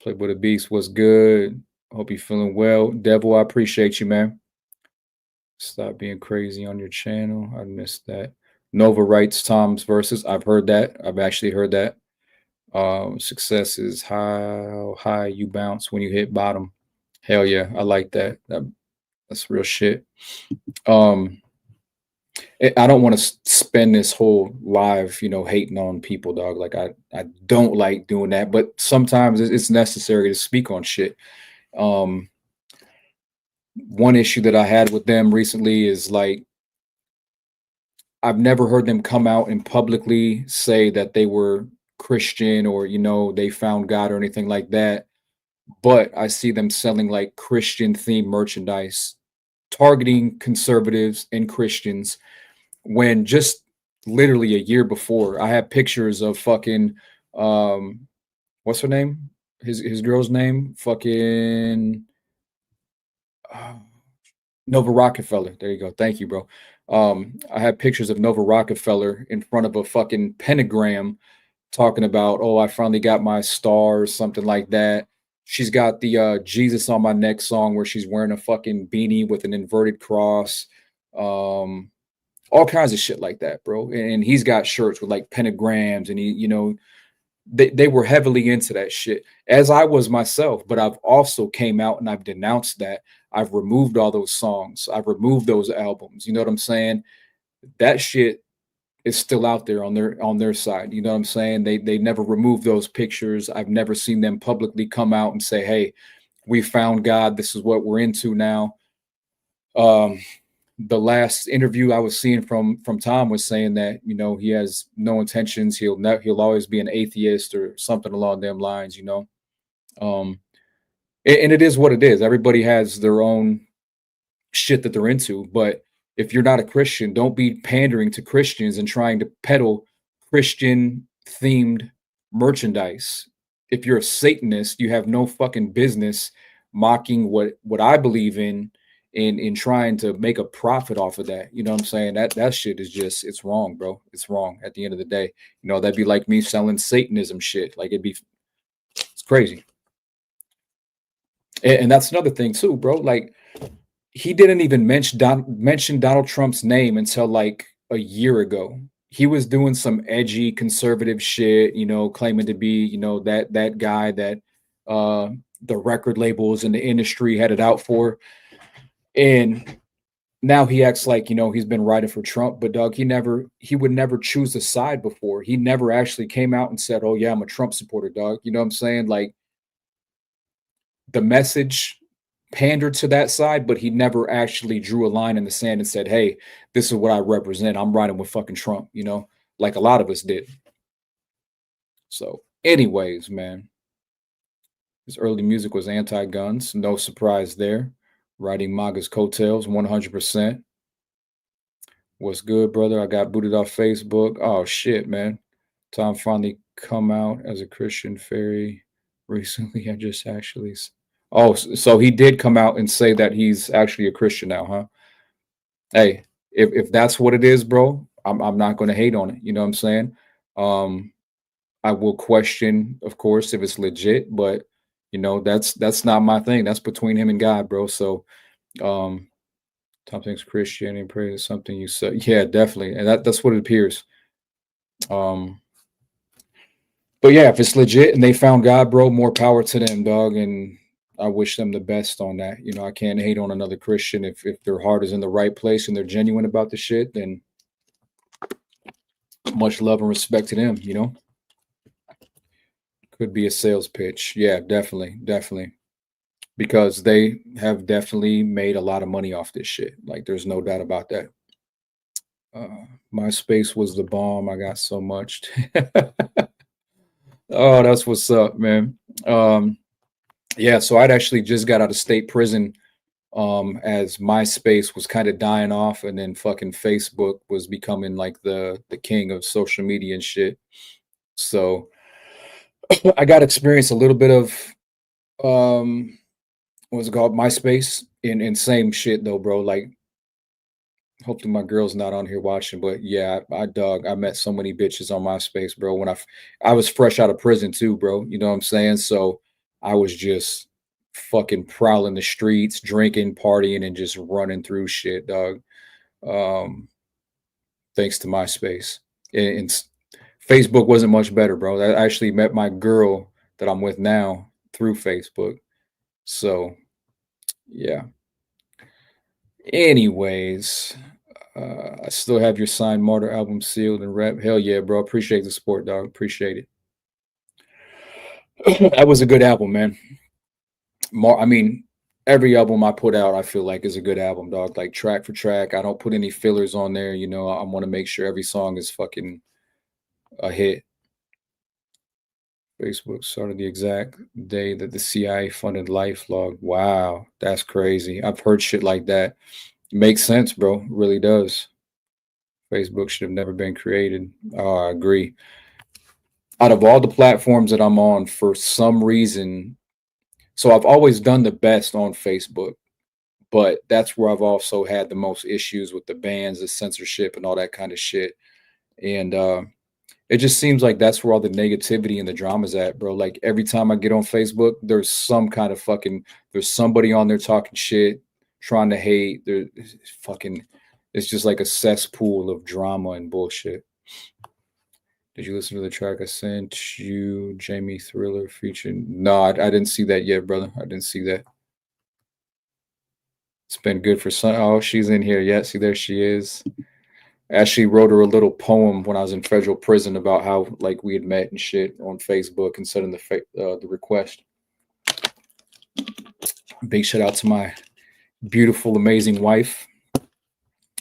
Playboy the Beast was good. Hope you're feeling well. Devil, I appreciate you, man. Stop being crazy on your channel. I missed that. Nova writes Tom's verses. I've heard that. I've actually heard that. Success is how high you bounce when you hit bottom. Hell yeah, I like that. That's real shit. I don't want to spend this whole live, hating on people, dog. Like I don't like doing that, but sometimes it's necessary to speak on shit. One issue that I had with them recently is like I've never heard them come out and publicly say that they were Christian or they found God or anything like that. But I see them selling like Christian themed merchandise, targeting conservatives and Christians. When just literally a year before, I had pictures of fucking what's her name? His girl's name? Fucking Nova Rockefeller. There you go. Thank you, bro. I had pictures of Nova Rockefeller in front of a fucking pentagram talking about, oh, I finally got my star or something like that. She's got the Jesus on My Neck song where she's wearing a fucking beanie with an inverted cross. All kinds of shit like that, bro. And he's got shirts with like pentagrams and they were heavily into that shit, as I was myself, but I've also came out and I've denounced that. I've removed all those songs. I've removed those albums. You know what I'm saying? That shit is still out there on their side. You know what I'm saying? They never removed those pictures. I've never seen them publicly come out and say, "Hey, we found God. This is what we're into now." The last interview I was seeing from Tom was saying that he has no intentions. He'll always be an atheist or something along them lines. Um, and it is what it is. Everybody has their own shit that they're into. But if you're not a Christian, don't be pandering to Christians and trying to peddle Christian themed merchandise. If you're a Satanist, you have no fucking business mocking what I believe in trying to make a profit off of that. You know what I'm saying? That shit is just, it's wrong, bro. It's wrong at the end of the day. That'd be like me selling Satanism shit. Like it's crazy. And that's another thing too, bro. Like he didn't even mention Donald Trump's name until like a year ago. He was doing some edgy conservative shit, claiming to be, that guy that the record labels and the industry had it out for. And now he acts like, he's been writing for Trump, but Doug, he would never choose a side before. He never actually came out and said, "Oh yeah, I'm a Trump supporter, Doug." You know what I'm saying? Like the message pandered to that side, but he never actually drew a line in the sand and said, "Hey, this is what I represent. I'm riding with fucking Trump," like a lot of us did. So, anyways, man, his early music was anti-guns. No surprise there. Riding MAGA's coattails, 100%. What's good, brother? I got booted off Facebook. Oh shit, man. Tom finally come out as a Christian fairy recently. I just actually. Oh, so he did come out and say that he's actually a Christian now, huh? Hey, if that's what it is, bro, I'm not going to hate on it. You know what I'm saying? I will question, of course, if it's legit, but that's not my thing. That's between him and God, bro. So, Tom thinks Christianity praise is something you said. Yeah, definitely, and that's what it appears. Um, But yeah, if it's legit and they found God, bro, more power to them, dog. And I wish them the best on that. You know, I can't hate on another Christian if their heart is in the right place and they're genuine about the shit. Then much love and respect to them. You know, could be a sales pitch. Yeah, definitely, definitely, because they have definitely made a lot of money off this shit. Like, there's no doubt about that. MySpace was the bomb. I got so much. Oh, that's what's up, man. Um, yeah, so I'd actually just got out of state prison as MySpace was kind of dying off, and then fucking Facebook was becoming like the king of social media and shit. So I got to experience a little bit of what's it called, MySpace, and same shit though, bro. Like, hopefully my girl's not on here watching, but yeah, I met so many bitches on MySpace, bro. When I was fresh out of prison too, bro. You know what I'm saying? So I was just fucking prowling the streets, drinking, partying, and just running through shit, dog. Um, thanks to MySpace. And Facebook wasn't much better, bro. I actually met my girl that I'm with now through Facebook. So yeah. Anyways, I still have your signed Martyr album sealed and wrapped. Hell yeah, bro. Appreciate the support, dog. Appreciate it. That was a good album, man. I mean, every album I put out, I feel like is a good album, dog. Like, track for track. I don't put any fillers on there. You know, I want to make sure every song is fucking a hit. Facebook started the exact day that the CIA funded LifeLog. Wow, that's crazy. I've heard shit like that. Makes sense, bro. Really does. Facebook should have never been created. Oh, I agree. Out of all the platforms that I'm on, for some reason, so I've always done the best on Facebook, but that's where I've also had the most issues with the bans, the censorship, and all that kind of shit. And it just seems like that's where all the negativity and the drama's at, bro. Like, every time I get on Facebook, there's some kind of fucking, there's somebody on there talking shit, trying to hate. There's fucking, it's just like a cesspool of drama and bullshit. Did you listen to the track I sent you, Jamie Thriller featuring? No, I didn't see that yet, brother. I didn't see that. It's been good for some. Oh, she's in here. Yeah, see, there she is. I actually wrote her a little poem when I was in federal prison about how, like, we had met and shit on Facebook and sent in the request. Big shout out to my beautiful, amazing wife.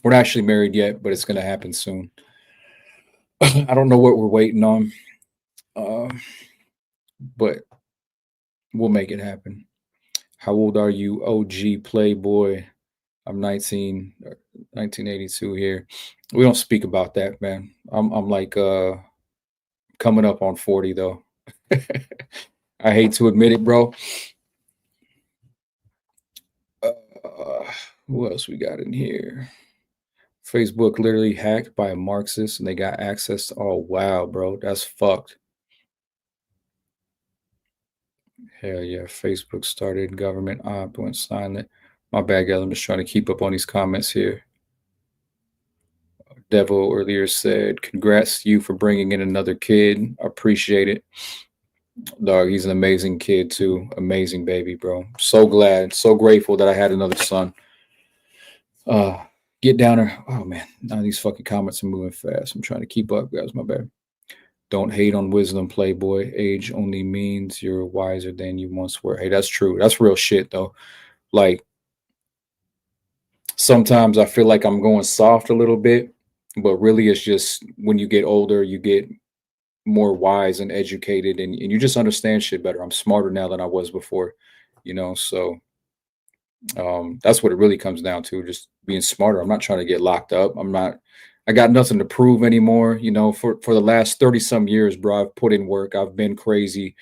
We're not actually married yet, but it's gonna happen soon. I don't know what we're waiting on, uh, but we'll make it happen. How old are you, OG Playboy? I'm 1982 here. We don't speak about that, man. I'm like coming up on 40 though. I hate to admit it, bro. Who else we got in here? Facebook literally hacked by a Marxist and they got access to, oh wow, bro. That's fucked. Hell yeah. Facebook started, government op went silent. My bad, guys. I'm just trying to keep up on these comments here. Devil earlier said, congrats to you for bringing in another kid. I appreciate it. Dog, he's an amazing kid too. Amazing baby, bro. So glad, so grateful that I had another son. Get down there. Oh man, now these fucking comments are moving fast. I'm trying to keep up, guys. My bad. Don't hate on wisdom, Playboy. Age only means you're wiser than you once were. Hey, that's true. That's real shit though. Like, sometimes I feel like I'm going soft a little bit, but really it's just when you get older, you get more wise and educated, and you just understand shit better. I'm smarter now than I was before, you know. So that's what it really comes down to, just being smarter. I'm not trying to get locked up. I got nothing to prove anymore, you know. For the last 30 some years, bro, I've put in work. I've been crazy.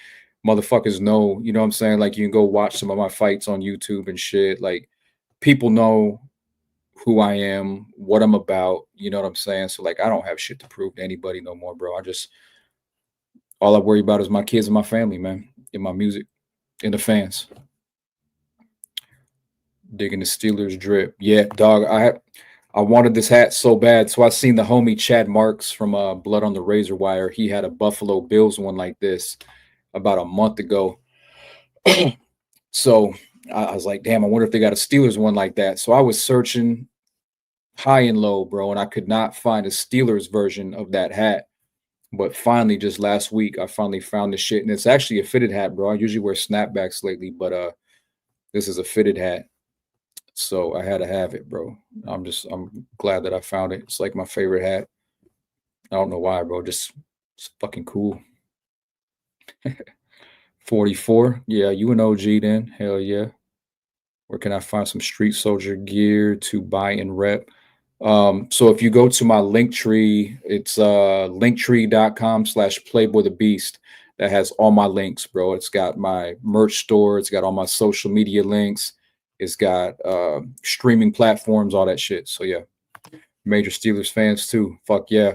Motherfuckers know, you know what I'm saying? Like, you can go watch some of my fights on YouTube and shit. Like, people know who I am, what I'm about, you know what I'm saying? So, like, I don't have shit to prove to anybody no more, bro. All I worry about is my kids and my family, man, and my music and the fans. Digging the Steelers drip. Yeah, dog. I wanted this hat so bad. So I seen the homie Chad Marks from Blood on the Razor Wire. He had a Buffalo Bills one like this about a month ago. So I was like, damn, I wonder if they got a Steelers one like that. So I was searching high and low, bro, and I could not find a Steelers version of that hat. But finally, just last week, I finally found the shit, and it's actually a fitted hat, bro. I usually wear snapbacks lately, but this is a fitted hat, so I had to have it, bro. I'm glad that I found it. It's like my favorite hat. I don't know why, bro. Just it's fucking cool. 44. Yeah, you an OG then. Hell yeah. Where can I find some street soldier gear to buy and rep? So if you go to my link tree, it's linktree.com/playboy the beast. That has all my links, bro. It's got my merch store, it's got all my social media links, it's got streaming platforms, all that shit. So yeah, major Steelers fans too. Fuck yeah.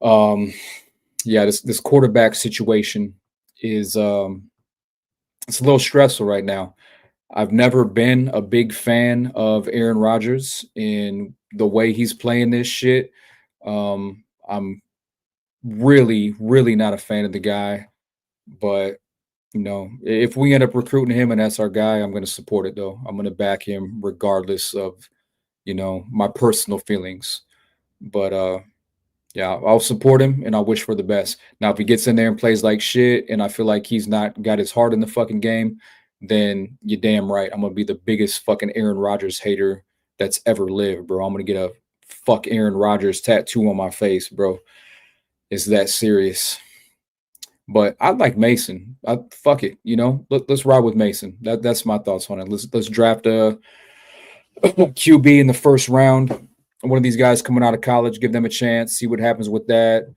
Um, yeah, this quarterback situation is it's a little stressful right now. I've never been a big fan of Aaron Rodgers in the way he's playing this shit. I'm really, really not a fan of the guy. But if we end up recruiting him and that's our guy, I'm going to support it though. I'm going to back him regardless of my personal feelings. But yeah, I'll support him and I'll wish for the best. Now, if he gets in there and plays like shit and I feel like he's not got his heart in the fucking game, then you're damn right. I'm going to be the biggest fucking Aaron Rodgers hater that's ever lived, bro. I'm going to get a fuck Aaron Rodgers tattoo on my face, bro. It's that serious. But I like Mason. Fuck it, let's ride with Mason. That's my thoughts on it. Let's draft a QB in the first round. One of these guys coming out of college, give them a chance, see what happens with that,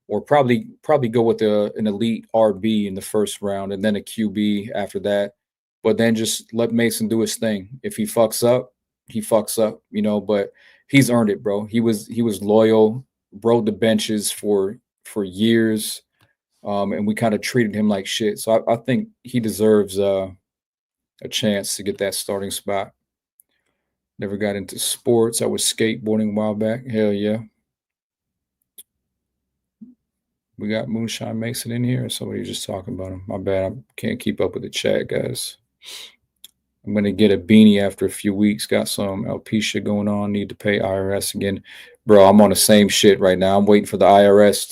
or probably go with an elite RB in the first round and then a QB after that. But then just let Mason do his thing. If he fucks up, he fucks up, But he's earned it, bro. He was loyal, rode the benches for years, and we kind of treated him like shit. So I think he deserves a chance to get that starting spot. Never got into sports. I was skateboarding a while back. Hell yeah. We got Moonshine Mason in here, or somebody just talking about him. My bad. I can't keep up with the chat, guys. I'm going to get a beanie after a few weeks. Got some LP shit going on. Need to pay IRS again. Bro, I'm on the same shit right now. I'm waiting for the IRS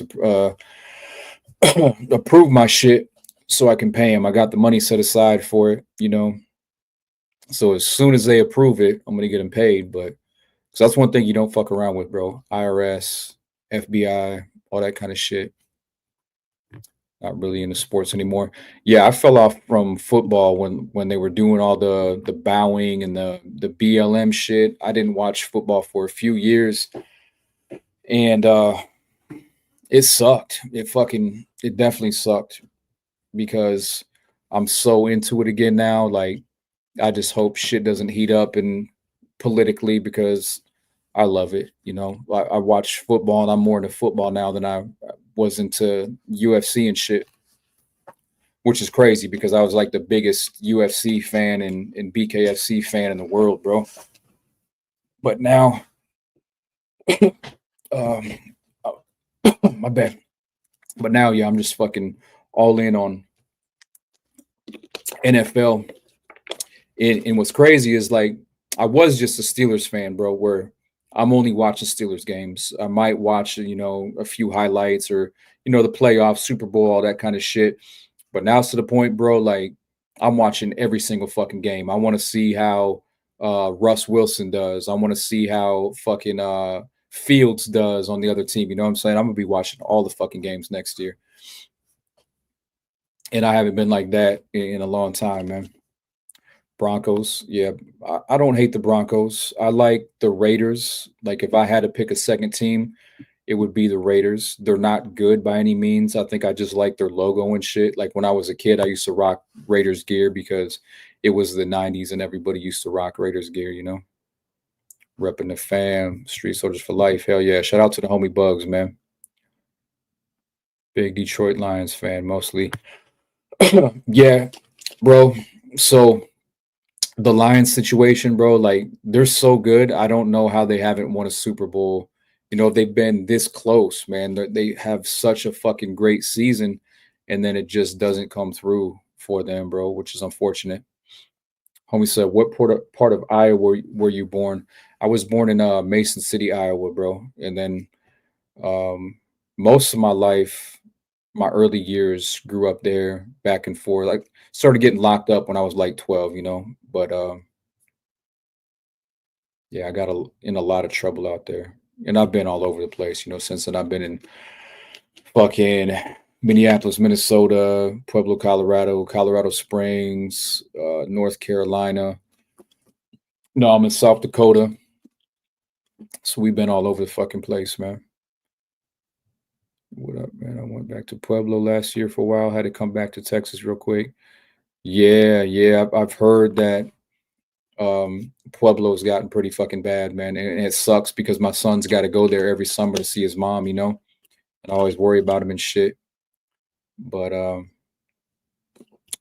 to approve my shit so I can pay him. I got the money set aside for it, So as soon as they approve it, I'm going to get them paid. But so that's one thing you don't fuck around with, bro. IRS, FBI, all that kind of shit. Not really into sports anymore. Yeah, I fell off from football when they were doing all the bowing and the BLM shit. I didn't watch football for a few years, and it sucked. It definitely sucked because I'm so into it again now. Like, I just hope shit doesn't heat up and politically because I love it. I watch football and I'm more into football now than I was into UFC and shit, which is crazy because I was like the biggest UFC fan and BKFC fan in the world, bro. But now, my bad. But now, yeah, I'm just fucking all in on NFL. And what's crazy is like I was just a Steelers fan, bro, where I'm only watching Steelers games. I might watch, a few highlights or, the playoffs, Super Bowl, all that kind of shit. But now it's to the point, bro, like I'm watching every single fucking game. I want to see how Russ Wilson does. I want to see how fucking Fields does on the other team. You know what I'm saying? I'm going to be watching all the fucking games next year. And I haven't been like that in a long time, man. Broncos. Yeah, I don't hate the Broncos. I like the Raiders. Like if I had to pick a second team, it would be the Raiders. They're not good by any means. I think I just like their logo and shit. Like when I was a kid, I used to rock Raiders gear because it was the 90s and everybody used to rock Raiders gear, Repping the fam, Street Soldiers for life. Hell yeah. Shout out to the homie Bugs, man. Big Detroit Lions fan, mostly. Yeah, bro. So The Lions situation, bro, like they're so good. I don't know how they haven't won a Super Bowl. They've been this close, man. They have such a fucking great season, and then it just doesn't come through for them, bro, which is unfortunate. Homie said, "What part of Iowa were you born?" I was born in Mason City, Iowa, bro, and then um, most of my life, my early years, grew up there, back and forth. Like started getting locked up when I was like 12, but yeah, I got in a lot of trouble out there, and I've been all over the place. Since then I've been in fucking Minneapolis, Minnesota, Pueblo, Colorado, Colorado Springs, North Carolina. No, I'm in South Dakota, so we've been all over the fucking place, man. What up, man? I went back to Pueblo last year for a while. Had to come back to Texas real quick. Yeah, yeah, I've heard that Pueblo's gotten pretty fucking bad, man, and it sucks because my son's got to go there every summer to see his mom, and I always worry about him and shit. But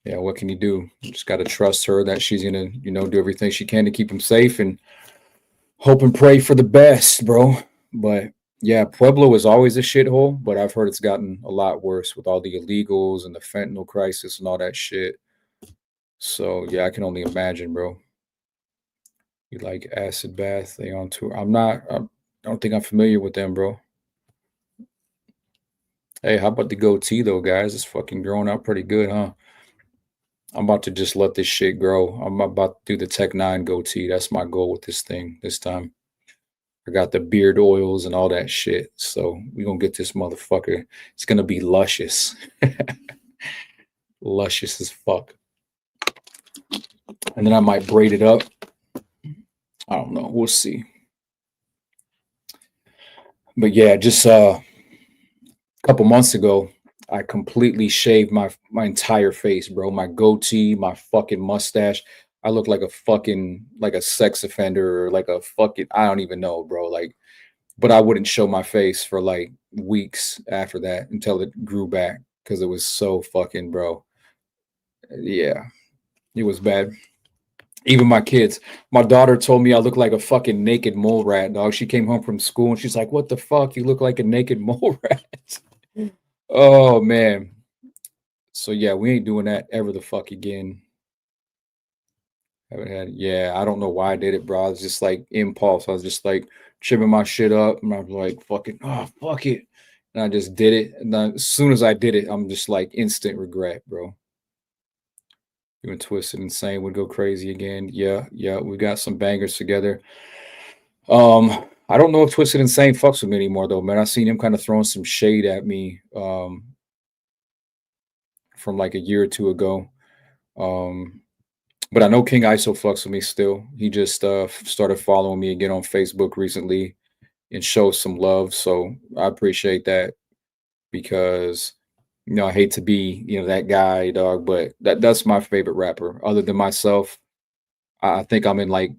yeah, what can you do? You just got to trust her that she's gonna, do everything she can to keep him safe and hope and pray for the best, bro. But yeah, Pueblo is always a shithole, but I've heard it's gotten a lot worse with all the illegals and the fentanyl crisis and all that shit. So yeah, I can only imagine, bro. You like acid bath? They on tour? I'm not. I don't think I'm familiar with them, bro. Hey, how about the goatee though, guys? It's fucking growing out pretty good, huh? I'm about to just let this shit grow. I'm about to do the Tech 9 goatee. That's my goal with this thing this time. I got the beard oils and all that shit. So we gonna get this motherfucker. It's gonna be luscious. Luscious as fuck. And then I might braid it up. I don't know. We'll see. But yeah, just a couple months ago, I completely shaved my entire face, bro. My goatee, my fucking mustache. I look like a fucking like a sex offender or like a fucking I don't even know, bro. Like, but I wouldn't show my face for like weeks after that until it grew back because it was so fucking, bro. Yeah, it was bad. Even my kids, my daughter told me I look like a fucking naked mole rat, dog. She came home from school and she's like, "What the fuck? You look like a naked mole rat." Oh man. So yeah, we ain't doing that ever the fuck again. Haven't had yeah, I don't know why I did it, bro. I was just like impulse. I was just like trimming my shit up and I was like fucking oh fuck it. And I just did it. And then as soon as I did it, I'm just like instant regret, bro. You and Twisted Insane would go crazy again. Yeah, yeah, we got some bangers together. I don't know if Twisted Insane fucks with me anymore though, man. I seen him kind of throwing some shade at me from like a year or two ago. Um But I know King ISO fucks with me still. He just started following me again on Facebook recently and shows some love. So I appreciate that because I hate to be that guy, dog, but that's my favorite rapper. Other than myself, I think I'm in like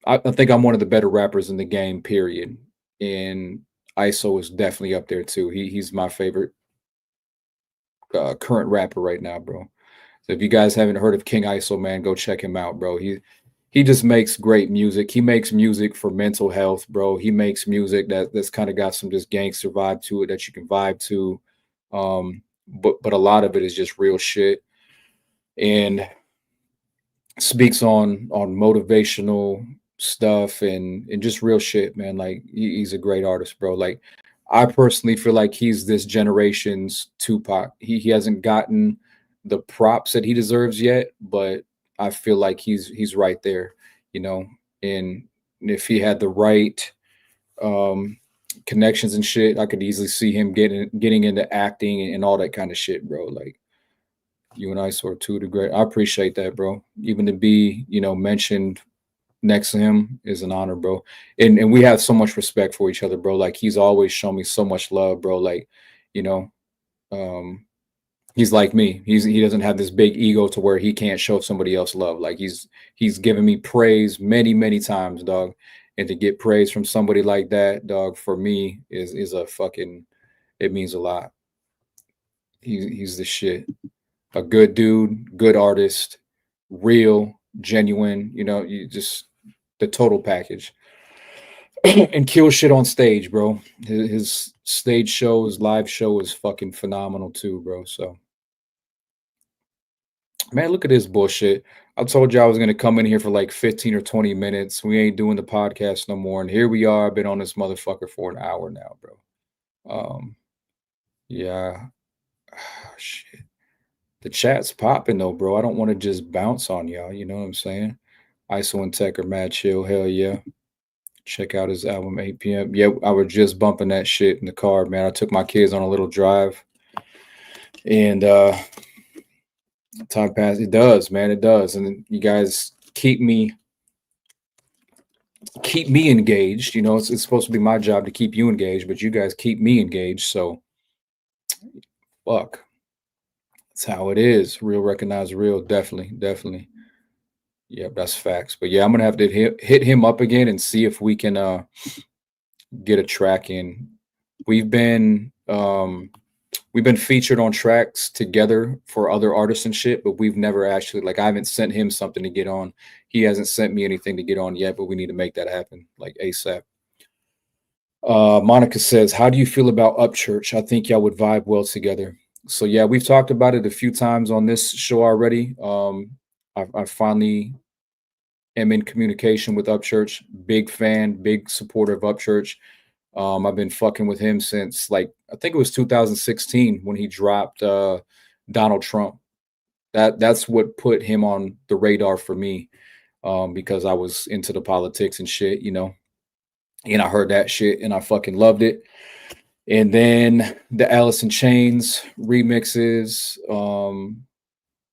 I think I'm one of the better rappers in the game. Period. And ISO is definitely up there too. He's my favorite current rapper right now, bro. So if you guys haven't heard of King ISO, man, go check him out, bro. He just makes great music. He makes music for mental health, bro. He makes music that's kind of got some just gangster vibe to it that you can vibe to. But a lot of it is just real shit and speaks on motivational stuff and just real shit, man. Like he's a great artist, bro. Like I personally feel like he's this generation's Tupac. He hasn't gotten the props that he deserves yet, but I feel like he's right there, you know. And if he had the right um connections and shit, I could easily see him getting into acting and all that kind of shit, bro. Like you and I sort two the great. I appreciate that, bro. Even to be, mentioned next to him is an honor, bro. And we have so much respect for each other, bro. Like he's always shown me so much love, bro. Like, you know, um, he's like me. He doesn't have this big ego to where he can't show somebody else love. Like he's given me praise many, many times, dog. And to get praise from somebody like that, dog, for me is a fucking it means a lot. He's the shit. A good dude, good artist, real, genuine, you know, you just the total package. And kill shit on stage, bro. His stage show, his live show is fucking phenomenal too, bro. So, man, look at this bullshit. I told you I was gonna come in here for like 15 or 20 minutes. We ain't doing the podcast no more, and here we are. I've been on this motherfucker for an hour now, bro. Um, yeah, shit. The chat's popping though, bro. I don't want to just bounce on y'all. You know what I'm saying? ISO and Tech are mad chill. Hell yeah. Check out his album 8 p.m. Yeah, I was just bumping that shit in the car, man. I took my kids on a little drive, and time passed. It does, man. It does. And you guys keep me engaged. You know, it's supposed to be my job to keep you engaged, but you guys keep me engaged. So fuck. That's how it is. Real recognize real. Definitely, definitely. Yeah, that's facts. But yeah, I'm gonna have to hit him up again and see if we can get a track in. We've been we've been featured on tracks together for other artists and shit, but we've never actually, like, I haven't sent him something to get on. He hasn't sent me anything to get on yet, but we need to make that happen like ASAP. Monica says, how do you feel about Upchurch? I think y'all would vibe well together. So yeah, we've talked about it a few times on this show already. I finally am in communication with Upchurch. Big fan, big supporter of Upchurch. I've been fucking with him since, like, I think it was 2016 when he dropped Donald Trump. That's what put him on the radar for me, because I was into the politics and shit, you know. And I heard that shit and I fucking loved it. And then the Alice in Chains remixes,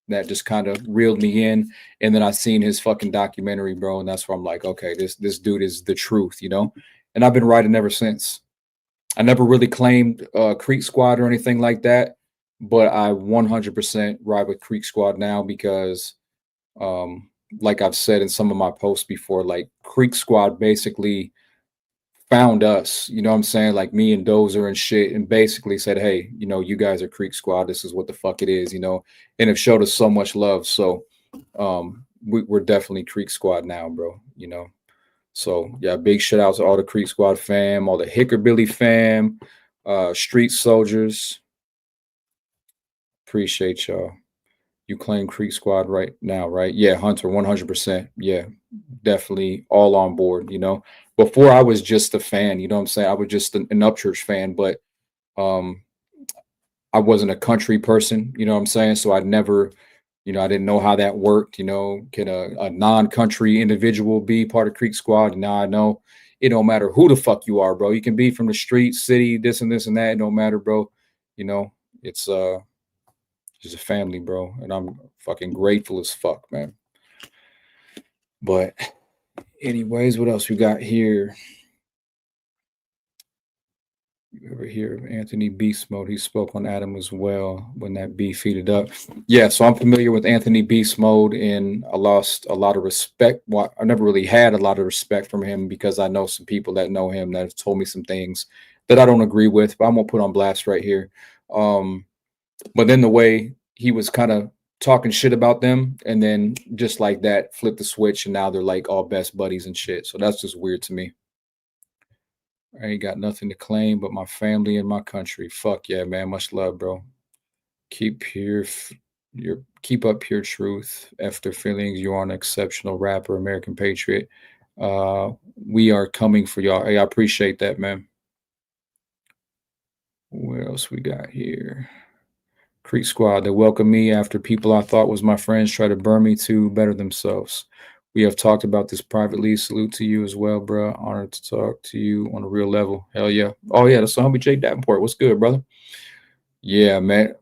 that just kind of reeled me in. And then I seen his fucking documentary, bro, and that's where I'm like, okay, this dude is the truth, you know. And I've been riding ever since. I never really claimed Creek Squad or anything like that, but I 100% ride with Creek Squad now because, like I've said in some of my posts before, like, Creek Squad basically found us, you know what I'm saying? Like me and Dozer and shit, and basically said, hey, you know, you guys are Creek Squad. This is what the fuck it is, you know, and have showed us so much love. So we're definitely Creek Squad now, bro, you know. So yeah, big shout out to all the Creek Squad fam, all the Hickerbilly fam, Street Soldiers. Appreciate y'all. You claim Creek Squad right now, right? Yeah, Hunter, 100%. Yeah, definitely all on board, you know. Before I was just a fan, you know what I'm saying? I was just an Upchurch fan, but um I wasn't a country person, you know what I'm saying? So I never, you know, I didn't know how that worked, you know. Can a non-country individual be part of Creek Squad? And now I know it don't matter who the fuck you are, bro. You can be from the street, city, this and this and that. It don't matter, bro. You know, it's just a family, bro. And I'm fucking grateful as fuck, man. But anyways, what else we got here? Over here, Anthony Beast Mode. He spoke on Adam as well when that beef heated up. Yeah, so I'm familiar with Anthony Beast Mode, and I lost a lot of respect. Well, I never really had a lot of respect from him because I know some people that know him that have told me some things that I don't agree with, but I'm gonna put on blast right here. But then the way he was kind of talking shit about them, and then just like that, flip the switch, and now they're like all best buddies and shit. So that's just weird to me. I ain't got nothing to claim but my family and my country. Fuck yeah, man. Much love, bro. Keep pure, keep up pure truth. After feelings, you are an exceptional rapper, American patriot. We are coming for y'all. Hey, I appreciate that, man. What else we got here? Creek Squad, they welcome me after people I thought was my friends try to burn me to better themselves. We have talked about this privately. Salute to you as well, bro. Honored to talk to you on a real level. Hell yeah. Oh yeah, that's the homie Jay Davenport. What's good, brother? Yeah, man.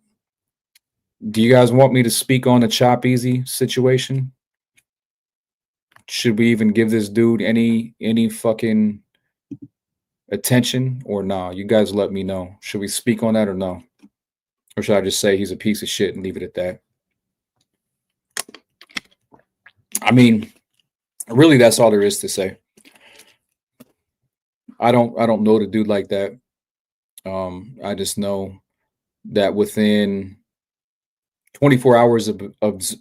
Do you guys want me to speak on the Chop Easy situation? Should we even give this dude any fucking attention or nah? You guys let me know. Should we speak on that or no? Or should I just say he's a piece of shit and leave it at that? I mean, really, that's all there is to say. I don't know the dude like that. I just know that within 24 hours of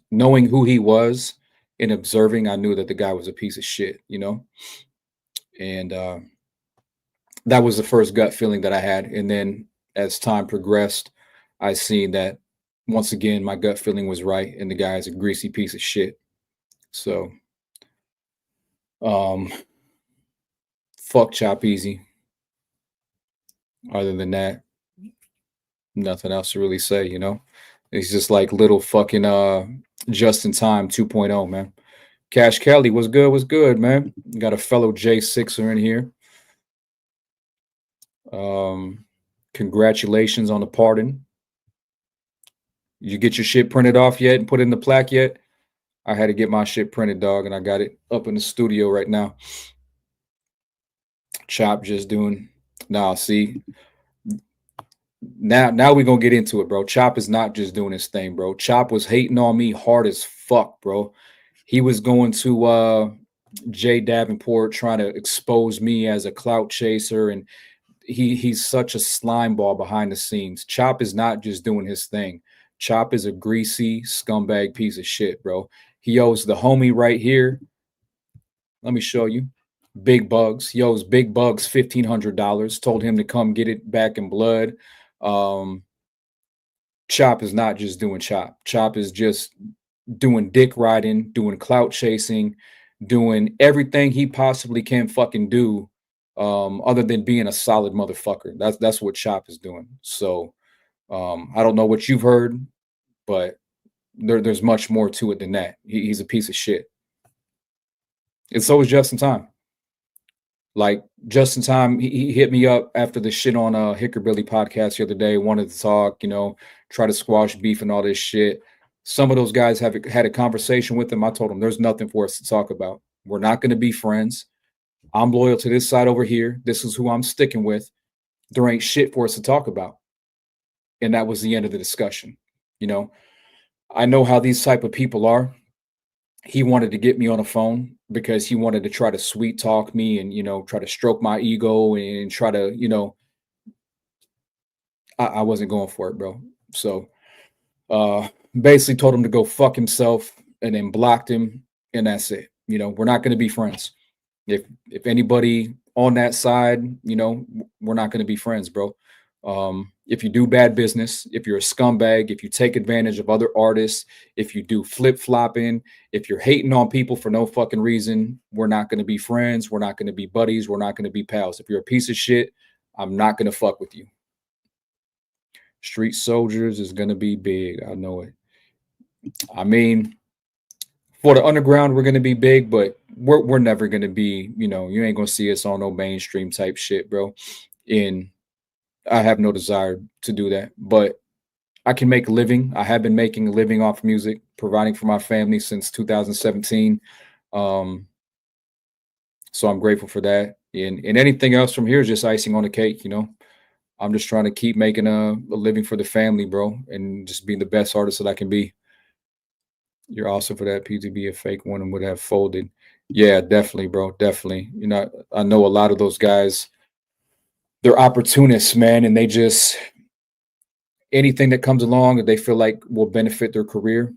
knowing who he was in observing, I knew that the guy was a piece of shit, you know? And that was the first gut feeling that I had. And then as time progressed, I seen that once again, my gut feeling was right, and the guy is a greasy piece of shit. So, um, fuck Chop Easy. Other than that, nothing else to really say, you know? It's just like little fucking just in time 2.0, man. Cash Kelly, what's good, man? Got a fellow J6er in here. Um, Congratulations on the pardon. You get your shit printed off yet and put in the plaque yet? I had to get my shit printed, dog, and I got it up in the studio right now. Chop just doing now. See, now we're gonna get into it, bro. Chop is not just doing his thing, bro. Chop was hating on me hard as fuck, bro. He was going to Jay Davenport trying to expose me as a clout chaser, and he's such a slime ball behind the scenes. Chop is not just doing his thing. Chop is a greasy scumbag piece of shit, bro. He owes the homie right here. Let me show you. Big Bugs. He owes Big Bugs $1,500. Told him to come get it back in blood. Chop is not just doing Chop. Chop is just doing dick riding, doing clout chasing, doing everything he possibly can fucking do, other than being a solid motherfucker. That's what Chop is doing. So I don't know what you've heard, but there's much more to it than that. He's a piece of shit. And so is Just in Time. Like Just in Time, he hit me up after the shit on Hickorbilly podcast the other day, wanted to talk, you know, try to squash beef and all this shit. Some of those guys have had a conversation with him. I told him there's nothing for us to talk about. We're not going to be friends. I'm loyal to this side over here. This is who I'm sticking with. There ain't shit for us to talk about. And that was the end of the discussion. You know, I know how these type of people are. He wanted to get me on a phone because he wanted to try to sweet talk me and, you know, try to stroke my ego and try to, you know, I wasn't going for it, bro. So basically told him to go fuck himself and then blocked him. And that's it. You know, we're not going to be friends. If anybody on that side, you know, we're not going to be friends, bro. If you do bad business, if you're a scumbag, if you take advantage of other artists, if you do flip-flopping, if you're hating on people for no fucking reason, we're not going to be friends. We're not going to be buddies. We're not going to be pals. If you're a piece of shit, I'm not going to fuck with you. Street Soldiers is going to be big. I know it. I mean, for the underground, we're going to be big, but we're never going to be, you know, you ain't going to see us on no mainstream type shit, bro. And I have no desire to do that, but I can make a living. I have been making a living off music, providing for my family since 2017. So I'm grateful for that. And anything else from here is just icing on the cake, you know. I'm just trying to keep making a living for the family, bro, and just being the best artist that I can be. You're awesome for that. PTB, a fake one, and would have folded. Yeah, definitely, bro. Definitely. You know, I know a lot of those guys, they're opportunists, man, and they just anything that comes along that they feel like will benefit their career,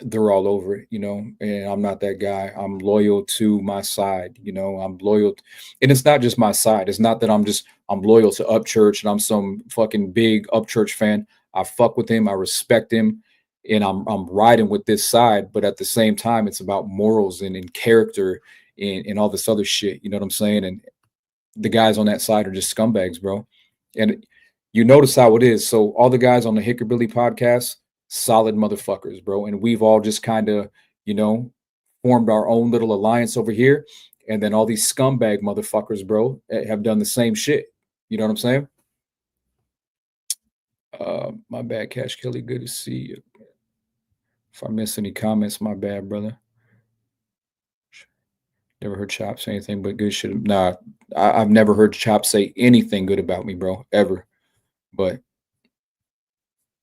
they're all over it, you know. And I'm not that guy. I'm loyal to my side, you know. I'm loyal, and it's not just my side. It's not that I'm loyal to Upchurch and I'm some fucking big Upchurch fan. I fuck with him. I respect him, and I'm riding with this side. But at the same time, it's about morals and character and all this other shit. You know what I'm saying? And the guys on that side are just scumbags, bro. And you notice how it is. So all the guys on the Hickorbilly podcast, solid motherfuckers, bro. And we've all just kind of, you know, formed our own little alliance over here. And then all these scumbag motherfuckers, bro, have done the same shit. You know what I'm saying? My bad, Cash Kelly. Good to see you. If I miss any comments, my bad, brother. Never heard Chop say anything but good shit. Nah, I've never heard Chop say anything good about me, bro, ever. But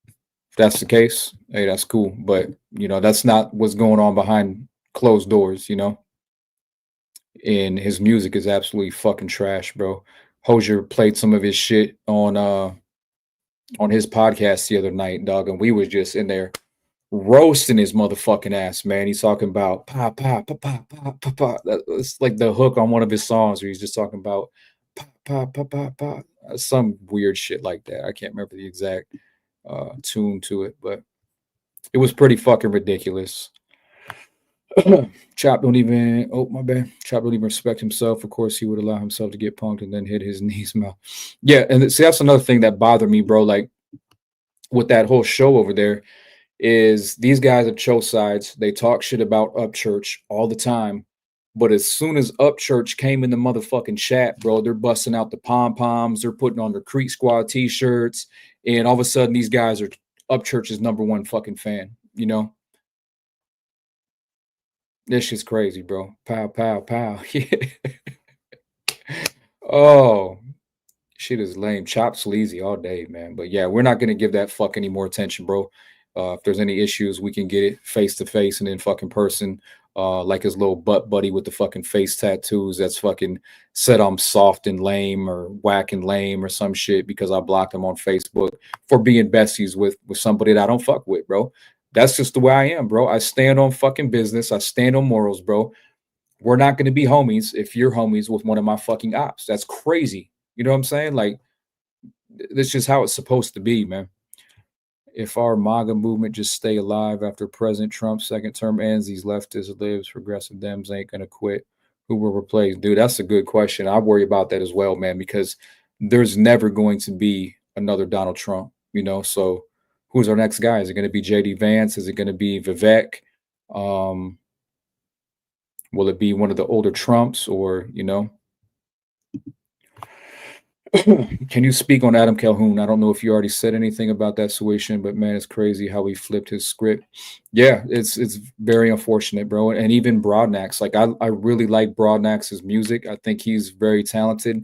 if that's the case, hey, that's cool. But, you know, that's not what's going on behind closed doors, you know? And his music is absolutely fucking trash, bro. Hosier played some of his shit on his podcast the other night, dog, and we was just in there roasting his motherfucking ass, man. He's talking about pa pa pa pa pa pa pa. It's like the hook on one of his songs where he's just talking about pa pa pa pa pa. Some weird shit like that. I can't remember the exact tune to it, but it was pretty fucking ridiculous. Chop don't even. Oh my bad. Chop don't even respect himself. Of course, he would allow himself to get punked and then hit his knees mouth. Yeah, and see that's another thing that bothered me, bro. Like with that whole show over there, is these guys have chose sides. They talk shit about Upchurch all the time. But as soon as Upchurch came in the motherfucking chat, bro, they're busting out the pom poms. They're putting on their Creek Squad t-shirts, and all of a sudden, these guys are Upchurch's number one fucking fan. You know, this shit's crazy, bro. Pow, pow, pow. Oh, shit is lame. Chop sleazy all day, man. But yeah, we're not gonna give that fuck any more attention, bro. If there's any issues, we can get it face to face and in fucking person. Like his little butt buddy with the fucking face tattoos that's fucking said I'm soft and lame or whack and lame or some shit because I blocked him on Facebook for being besties with somebody that I don't fuck with, bro. That's just the way I am, bro. I stand on fucking business. I stand on morals, bro. We're not going to be homies if you're homies with one of my fucking ops. That's crazy. You know what I'm saying? Like, that's just how it's supposed to be, man. If our MAGA movement just stay alive after President Trump's second term ends, these leftist libs, progressive Dems ain't gonna quit. Who will replace? Dude, that's a good question. I worry about that as well, man, because there's never going to be another Donald Trump, you know. So who's our next guy? Is it gonna be JD Vance? Is it gonna be Vivek? Um, will it be one of the older Trumps or, you know? Can you speak on Adam Calhoun? I don't know if you already said anything about that situation, but man, it's crazy how he flipped his script. Yeah, it's very unfortunate, bro. And even Broadnax, like I really like Broadnax's music. I think he's very talented.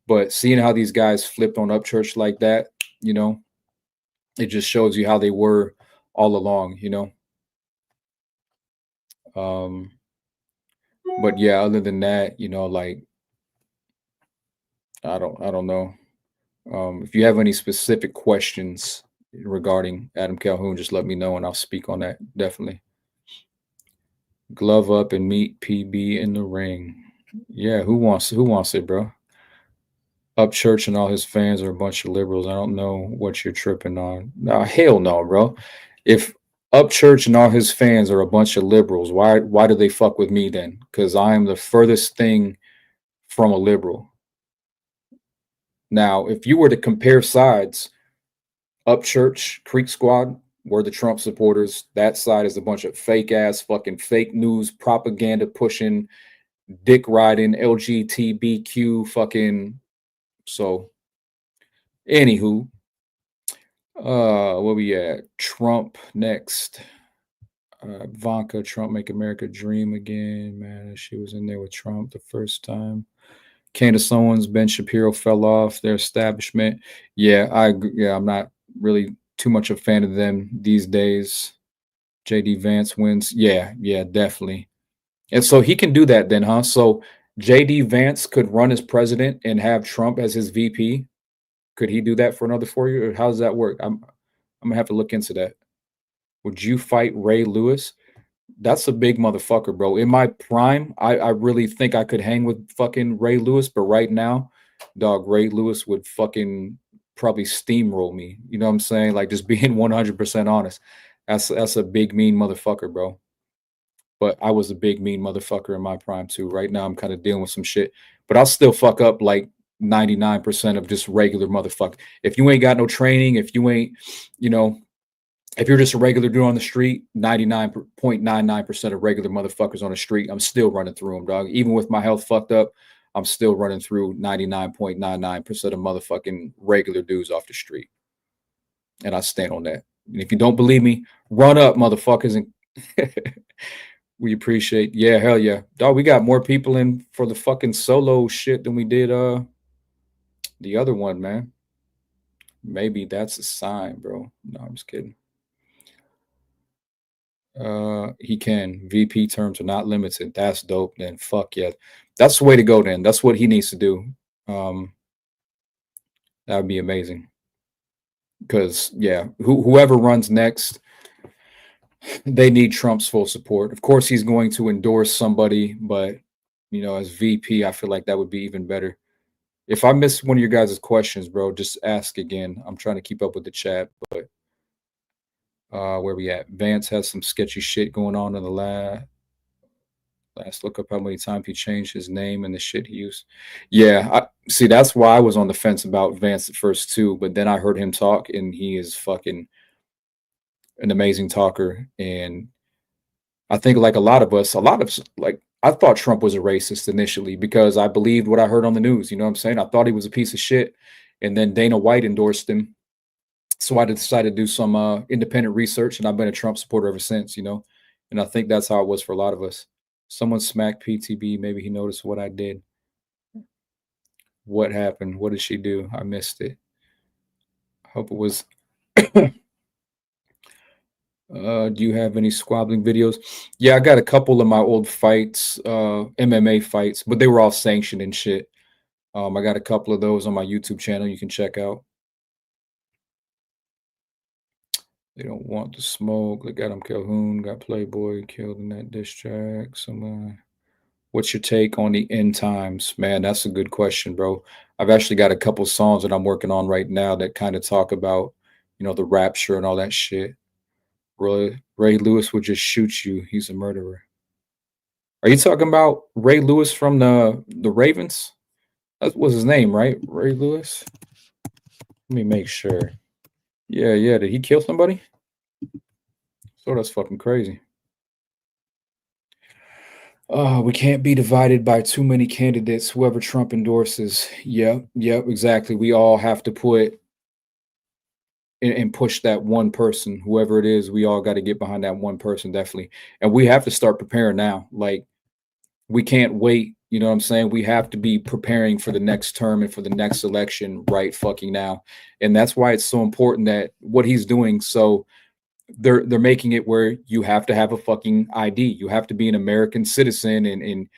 But seeing how these guys flipped on Upchurch like that, you know, it just shows you how they were all along, you know. Um, but yeah, other than that, you know, like I don't know. If you have any specific questions regarding Adam Calhoun, just let me know and I'll speak on that. Definitely. Glove up and meet PB in the ring. Yeah, who wants it, bro? Upchurch and all his fans are a bunch of liberals. I don't know what you're tripping on. Nah, hell no, bro. If Upchurch and all his fans are a bunch of liberals, why do they fuck with me then? Because I am the furthest thing from a liberal. Now, if you were to compare sides, Upchurch, Creek Squad, were the Trump supporters. That side is a bunch of fake ass fucking fake news propaganda pushing, dick riding, LGBTQ fucking. So, anywho, where we at? Trump next. Ivanka, Trump make America dream again. Man, she was in there with Trump the first time. Candace Owens, Ben Shapiro fell off their establishment. Yeah, I'm not really too much a fan of them these days. JD Vance wins. Yeah, definitely. And so he can do that then, huh? So JD Vance could run as president and have Trump as his VP. Could he do that for another 4 years? Or how does that work? I'm gonna have to look into that. Would you fight Ray Lewis? That's a big motherfucker, bro. In my prime, I really think I could hang with fucking Ray Lewis, but right now, dog, Ray Lewis would fucking probably steamroll me. You know what I'm saying? Like just being 100% honest. That's a big mean motherfucker, bro. But I was a big mean motherfucker in my prime too. Right now, I'm kind of dealing with some shit, but I'll still fuck up like 99% of just regular motherfucker. If you ain't got no training, if you ain't, you know, if you're just a regular dude on the street, 99.99% of regular motherfuckers on the street, I'm still running through them, dog. Even with my health fucked up, I'm still running through 99.99% of motherfucking regular dudes off the street. And I stand on that. And if you don't believe me, run up, motherfuckers. And we appreciate. Yeah, hell yeah. Dog, we got more people in for the fucking solo shit than we did the other one, man. Maybe that's a sign, bro. No, I'm just kidding. He can. VP terms are not limited. That's dope. Then fuck yeah, that's the way to go. Then that's what he needs to do. That would be amazing. Because yeah, whoever runs next, They need Trump's full support. Of course, he's going to endorse somebody, but as VP, I feel like that would be even better. If I miss one of your guys' questions, bro, just ask again. I'm trying to keep up with the chat, but where we at? Vance has some sketchy shit going on in the last look up how many times he changed his name and the shit he used. Yeah, I see. That's why I was on the fence about Vance at first too, but then I heard him talk, and he is fucking an amazing talker. And I think, like like I thought Trump was a racist initially because I believed what I heard on the news. You know what I'm saying? I thought he was a piece of shit, and then Dana White endorsed him. So I decided to do some independent research, and I've been a Trump supporter ever since. And I think that's how it was for a lot of us. Someone smacked PTB. Maybe he noticed what I did. What happened? What did she do? I missed it. I hope it was. Do you have any squabbling videos? Yeah, I got a couple of my old fights, MMA fights, but they were all sanctioned and shit. I got a couple of those on my YouTube channel you can check out. They don't want to smoke. They got him Calhoun, got Playboy killed in that diss track. What's your take on the end times? Man, that's a good question, bro. I've actually got a couple songs that I'm working on right now that kind of talk about, the rapture and all that shit. Ray Lewis would just shoot you. He's a murderer. Are you talking about Ray Lewis from the Ravens? That was his name, right? Ray Lewis. Let me make sure. Yeah, yeah. Did he kill somebody? So that's fucking crazy. Oh, we can't be divided by too many candidates. Whoever Trump endorses. Yep, yep, exactly. We all have to put and push that one person, whoever it is. We all got to get behind that one person, definitely. And we have to start preparing now. Like, we can't wait. You know what I'm saying? We have to be preparing for the next term and for the next election right fucking now. And that's why it's so important that what he's doing. So they're making it where you have to have a fucking ID. You have to be an American citizen and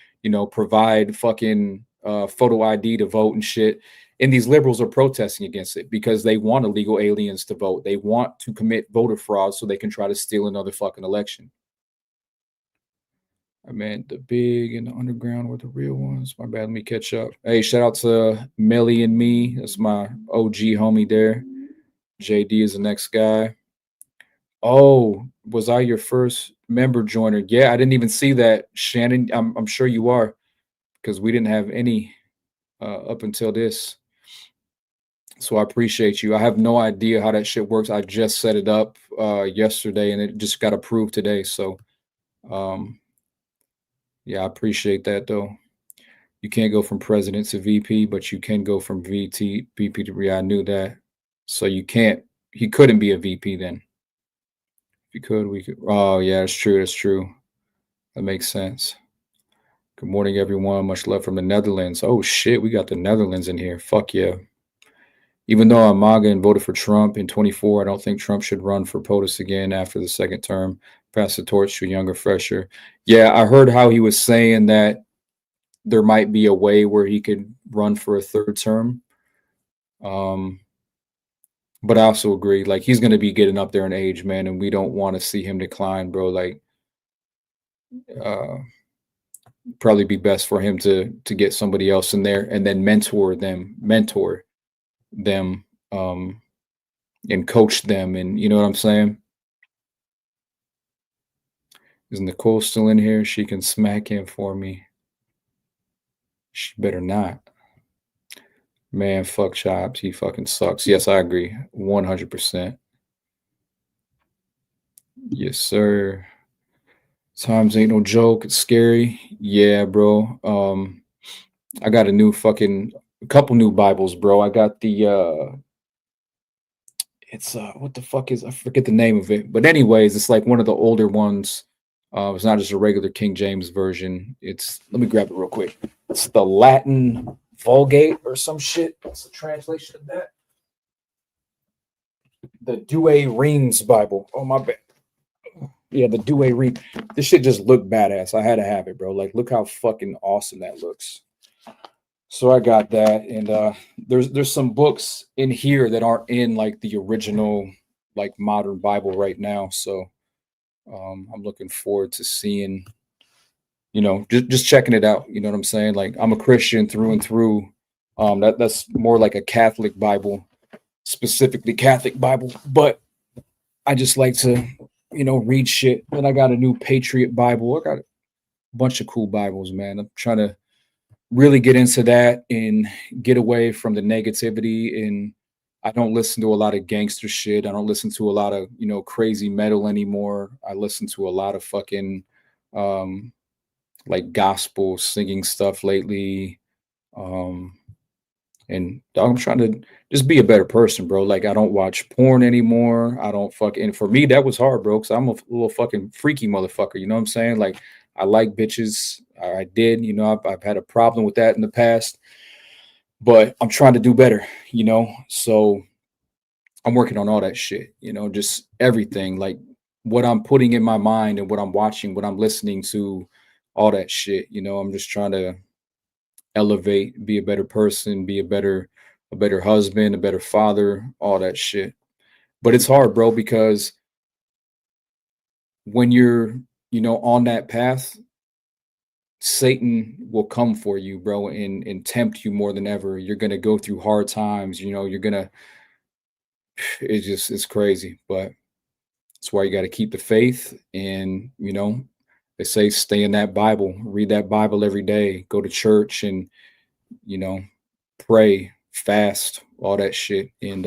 provide fucking photo ID to vote and shit. And these liberals are protesting against it because they want illegal aliens to vote. They want to commit voter fraud so they can try to steal another fucking election. I meant the big and the underground were the real ones. My bad. Let me catch up. Hey, shout out to Melly and me. That's my OG homie there. JD is the next guy. Oh, was I your first member joiner? Yeah, I didn't even see that, Shannon. I'm sure you are, because we didn't have any up until this. So I appreciate you. I have no idea how that shit works. I just set it up yesterday, and it just got approved today. So, yeah, I appreciate that though. You can't go from president to VP, but you can go from VP to I knew that. So you can't. He couldn't be a VP then. If he could, we could. Oh yeah, that's true. That's true. That makes sense. Good morning, everyone. Much love from the Netherlands. Oh shit, we got the Netherlands in here. Fuck yeah. Even though I'm MAGA and voted for Trump in 24, I don't think Trump should run for POTUS again after the second term. Pass the torch to a younger, fresher. Yeah, I heard how he was saying that there might be a way where he could run for a third term. But I also agree, like, he's going to be getting up there in age, man, and we don't want to see him decline, bro. Like, probably be best for him to get somebody else in there and then mentor them, and coach them, and you know what I'm saying? Is Nicole still in here? She can smack him for me. She better not. Man, fuck Chops. He fucking sucks. Yes, I agree. 100%. Yes, sir. Times ain't no joke. It's scary. Yeah, bro. I got a couple new Bibles, bro. I got the it's what the fuck is, I forget the name of it. But anyways, it's like one of the older ones. It's not just a regular King James version. Let me grab it real quick. It's the Latin Vulgate or some shit. What's the translation of that? The Douay Rheims Bible. Oh my bad. Yeah, the Douay Rheims. This shit just looked badass. I had to have it, bro. Like, look how fucking awesome that looks. So I got that, and there's some books in here that aren't in like the original like modern Bible right now. So I'm looking forward to seeing, just checking it out. You know what I'm saying? Like I'm a Christian through and through. That's more like a Catholic Bible, specifically Catholic Bible. But I just like to, read shit. And I got a new Patriot Bible. I got a bunch of cool Bibles, man. I'm trying to really get into that and get away from the negativity. And I don't listen to a lot of gangster shit. I don't listen to a lot of, crazy metal anymore. I listen to a lot of fucking um like gospel singing stuff lately. Um and I'm trying to just be a better person, bro. Like I don't watch porn anymore. I don't and for me that was hard, bro, because I'm a little fucking freaky motherfucker. You know what I'm saying? Like I like bitches. I did, I've had a problem with that in the past, but I'm trying to do better, So I'm working on all that shit, just everything, like what I'm putting in my mind and what I'm watching, what I'm listening to, all that shit. I'm just trying to elevate, be a better person, be a better husband, a better father, all that shit. But it's hard, bro, because when you're, on that path, Satan will come for you, bro, and tempt you more than ever. You're gonna go through hard times, you're gonna it's crazy. But that's why you got to keep the faith. And, they say stay in that Bible, read that Bible every day, go to church and, you know, pray, fast, all that shit. And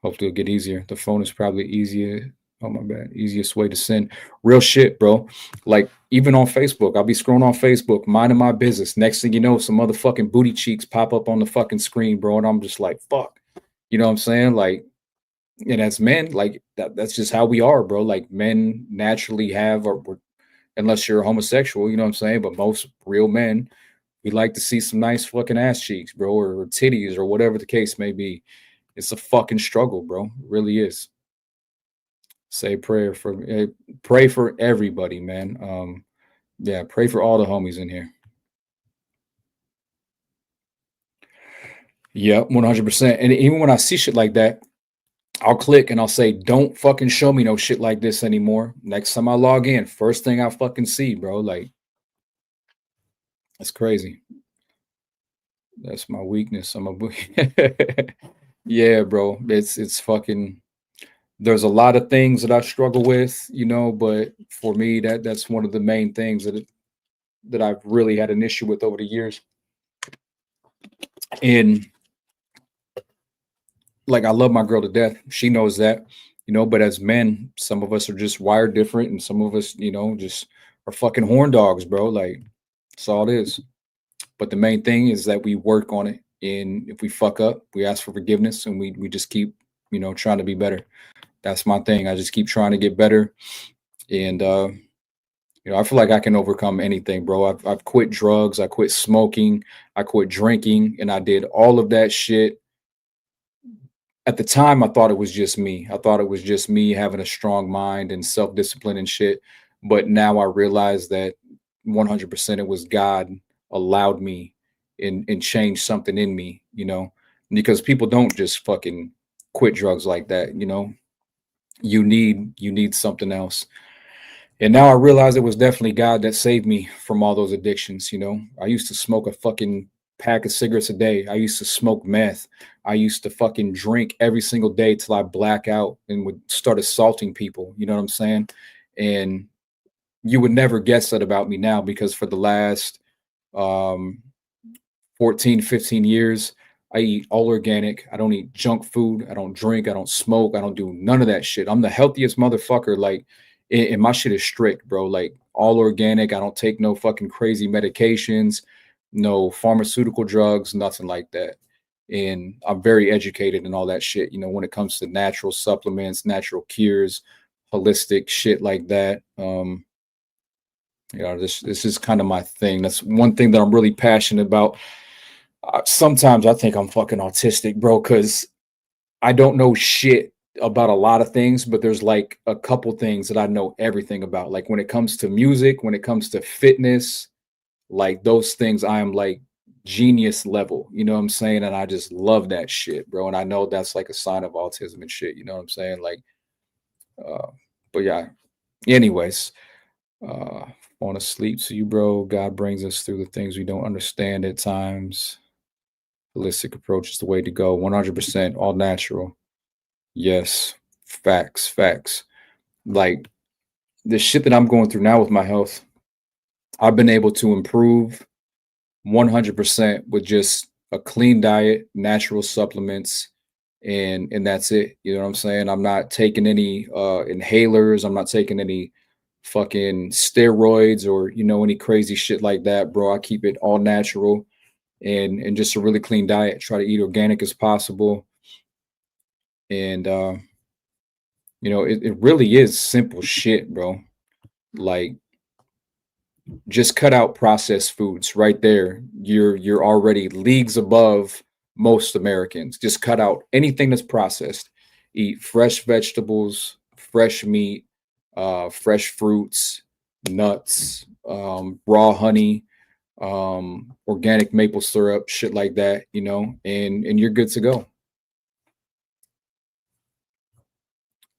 hopefully it'll get easier. The phone is probably easier. Oh my bad. Easiest way to send real shit, bro. Like even on Facebook, I'll be scrolling on Facebook, minding my business. Next thing you know, some motherfucking booty cheeks pop up on the fucking screen, bro. And I'm just like, fuck. You know what I'm saying? Like, and as men, like that's just how we are, bro. Like men naturally have, or unless you're homosexual, you know what I'm saying? But most real men, we like to see some nice fucking ass cheeks, bro, or titties, or whatever the case may be. It's a fucking struggle, bro. It really is. Say prayer for pray for everybody, man. Yeah, pray for all the homies in here. Yeah, 100%. And even when I see shit like that, I'll click and I'll say, don't fucking show me no shit like this anymore. Next time I log in, first thing I fucking see, bro. Like, that's crazy. That's my weakness. Yeah, bro. It's fucking, there's a lot of things that I struggle with, but for me, that's one of the main things that I've really had an issue with over the years. And like I love my girl to death. She knows that, but as men, some of us are just wired different, and some of us, just are fucking horn dogs, bro. Like that's all it is. But the main thing is that we work on it. And if we fuck up, we ask for forgiveness and we just keep, trying to be better. That's my thing. I just keep trying to get better. And I feel like I can overcome anything, bro. I've quit drugs, I quit smoking, I quit drinking, and I did all of that shit. At the time, I thought it was just me. I thought it was just me having a strong mind and self-discipline and shit. But now I realize that 100% it was God allowed me and changed something in me, because people don't just fucking quit drugs like that, you need something else. And now I realize it was definitely God that saved me from all those addictions. I used to smoke a fucking pack of cigarettes a day. I used to smoke meth. I used to fucking drink every single day till I black out and would start assaulting people. You know what I'm saying? And you would never guess that about me now, because for the last um, 14, 15 years, I eat all organic. I don't eat junk food. I don't drink. I don't smoke. I don't do none of that shit. I'm the healthiest motherfucker. Like, and my shit is strict, bro. Like, all organic. I don't take no fucking crazy medications, no pharmaceutical drugs, nothing like that. And I'm very educated and all that shit, when it comes to natural supplements, natural cures, holistic shit like that. This is kind of my thing. That's one thing that I'm really passionate about. Sometimes I think I'm fucking autistic, bro, because I don't know shit about a lot of things, but there's like a couple things that I know everything about. Like when it comes to music, when it comes to fitness, like those things, I am like genius level. You know what I'm saying? And I just love that shit, bro. And I know that's like a sign of autism and shit. You know what I'm saying? Like, uh, But yeah, anyways, want to sleep to you, bro. God brings us through the things we don't understand at times. Holistic approach is the way to go. 100% all natural. Yes, facts, facts. Like the shit that I'm going through now with my health, I've been able to improve 100% with just a clean diet, natural supplements, and that's it. You know what I'm saying? I'm not taking any inhalers. I'm not taking any fucking steroids or any crazy shit like that, bro. I keep it all natural and just a really clean diet. Try to eat organic as possible, and it really is simple shit, bro. Like just cut out processed foods right there. You're already leagues above most Americans. Just cut out anything that's processed. Eat fresh vegetables, fresh meat, fresh fruits, nuts, raw honey, organic maple syrup, shit like that, and you're good to go.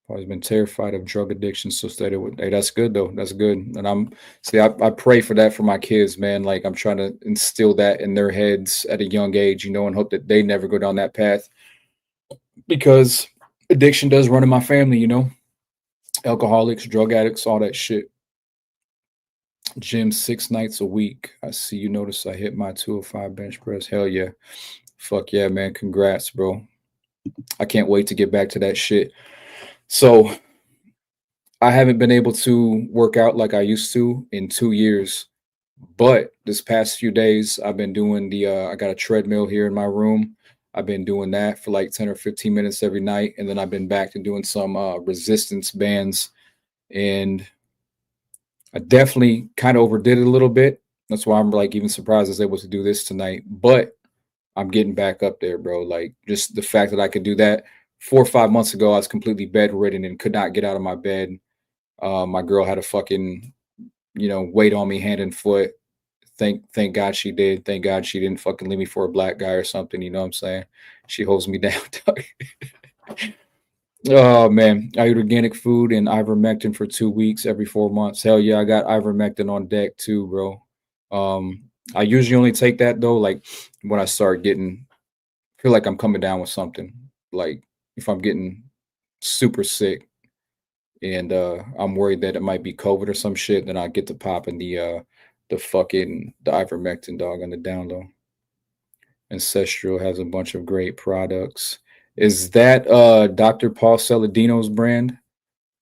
Always been terrified of drug addiction, so stay with. Hey, that's good though. That's good. And I pray for that for my kids, man. Like I'm trying to instill that in their heads at a young age, and hope that they never go down that path because addiction does run in my family. Alcoholics, drug addicts, all that shit. Gym 6 nights a week. I see you notice I hit my 205 bench press. Hell yeah. Fuck yeah, man. Congrats, bro. I can't wait to get back to that shit. So I haven't been able to work out like I used to in 2 years, but this past few days I've been doing I got a treadmill here in my room. I've been doing that for like 10 or 15 minutes every night. And then I've been back to doing some resistance bands. And I definitely kind of overdid it a little bit. That's why I'm like even surprised I was able to do this tonight. But I'm getting back up there, bro. Like just the fact that I could do that 4 or 5 months ago, I was completely bedridden and could not get out of my bed. My girl had a fucking, weight on me hand and foot. Thank God she did. Thank God she didn't fucking leave me for a black guy or something. You know what I'm saying? She holds me down. Oh man, I eat organic food and ivermectin for 2 weeks every 4 months. Hell yeah, I got ivermectin on deck too, bro. I usually only take that though, like when I start getting feel like I'm coming down with something. Like if I'm getting super sick and I'm worried that it might be COVID or some shit, then I get to popping the ivermectin dog on the down low. Ancestral has a bunch of great products. Is that Dr. Paul Saladino's brand?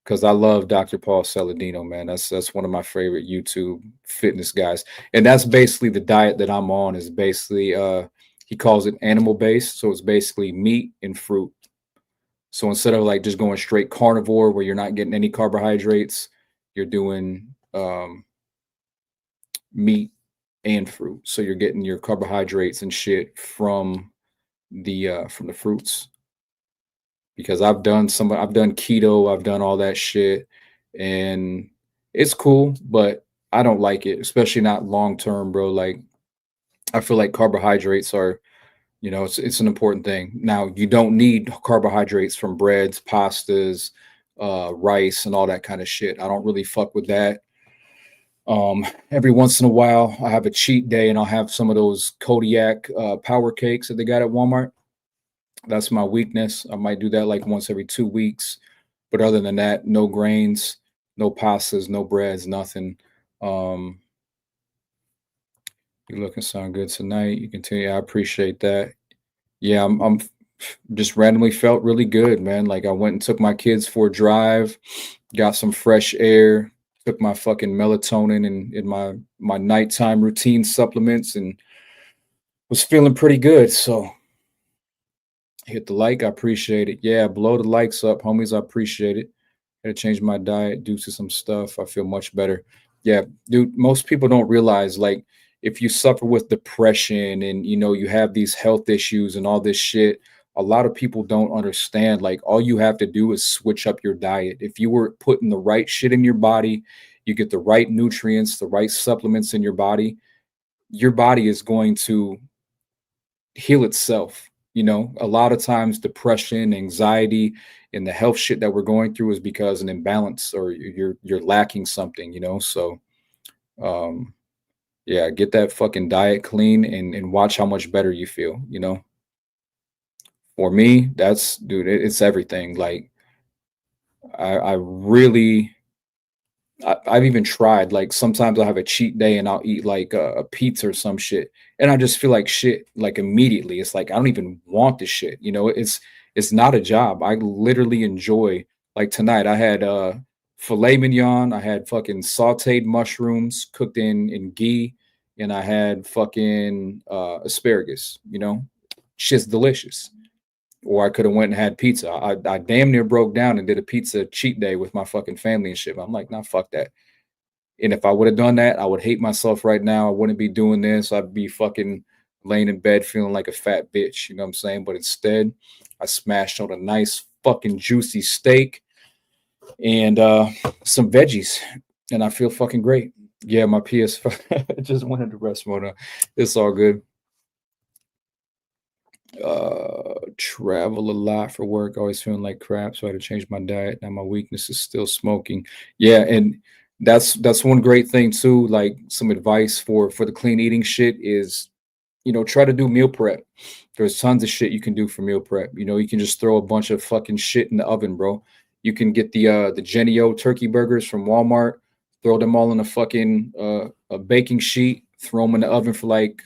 Because I love Dr. Paul Saladino, man. That's one of my favorite YouTube fitness guys. And that's basically the diet that I'm on, is basically he calls it animal based. So it's basically meat and fruit. So instead of like just going straight carnivore where you're not getting any carbohydrates, you're doing meat and fruit. So you're getting your carbohydrates and shit from the fruits. Because I've done keto, I've done all that shit, and it's cool, but I don't like it, especially not long term, bro. Like I feel like carbohydrates are, it's an important thing. Now you don't need carbohydrates from breads, pastas, rice, and all that kind of shit. I don't really fuck with that. Every once in a while, I have a cheat day and I'll have some of those Kodiak power cakes that they got at Walmart. That's my weakness. I might do that like once every 2 weeks. But other than that, no grains, no pastas, no breads, nothing. You looking sound good tonight. You continue. I appreciate that. Yeah, I'm just randomly felt really good, man. Like I went and took my kids for a drive, got some fresh air, took my fucking melatonin and in my nighttime routine supplements and was feeling pretty good. So hit the like, I appreciate it. Yeah, blow the likes up, homies. I appreciate it. Had to change my diet due to some stuff. I feel much better. Yeah, dude, most people don't realize like if you suffer with depression and you have these health issues and all this shit, a lot of people don't understand. Like all you have to do is switch up your diet. If you were putting the right shit in your body, you get the right nutrients, the right supplements in your body is going to heal itself. You know, a lot of times depression, anxiety, and the health shit that we're going through is because an imbalance or you're lacking something, you know. So um yeah, get that fucking diet clean and watch how much better you feel, you know. For me, that's dude, it's everything. Like I really I've even tried. Like sometimes I'll have a cheat day and I'll eat like a pizza or some shit, and I just feel like shit like immediately. It's like I don't even want this shit. You know, it's not a job. I literally enjoy. Like tonight, I had filet mignon. I had fucking sautéed mushrooms cooked in ghee, and I had fucking asparagus. You know, shit's delicious. Or I could have went and had pizza. I damn near broke down and did a pizza cheat day with my fucking family and shit. I'm like, nah, fuck that. And if I would have done that, I would hate myself right now. I wouldn't be doing this. I'd be fucking laying in bed feeling like a fat bitch. You know what I'm saying? But instead, I smashed on a nice fucking juicy steak and some veggies, and I feel fucking great. Yeah, my PS5 just went into rest mode. It's all good. Travel a lot for work, always feeling like crap, so I had to change my diet. Now my weakness is still smoking. Yeah, and that's one great thing too. Like some advice for the clean eating shit is, you know, try to do meal prep. There's tons of shit you can do for meal prep. You know, you can just throw a bunch of fucking shit in the oven, bro. You can get the Genio turkey burgers from Walmart, throw them all in a fucking a baking sheet, throw them in the oven for like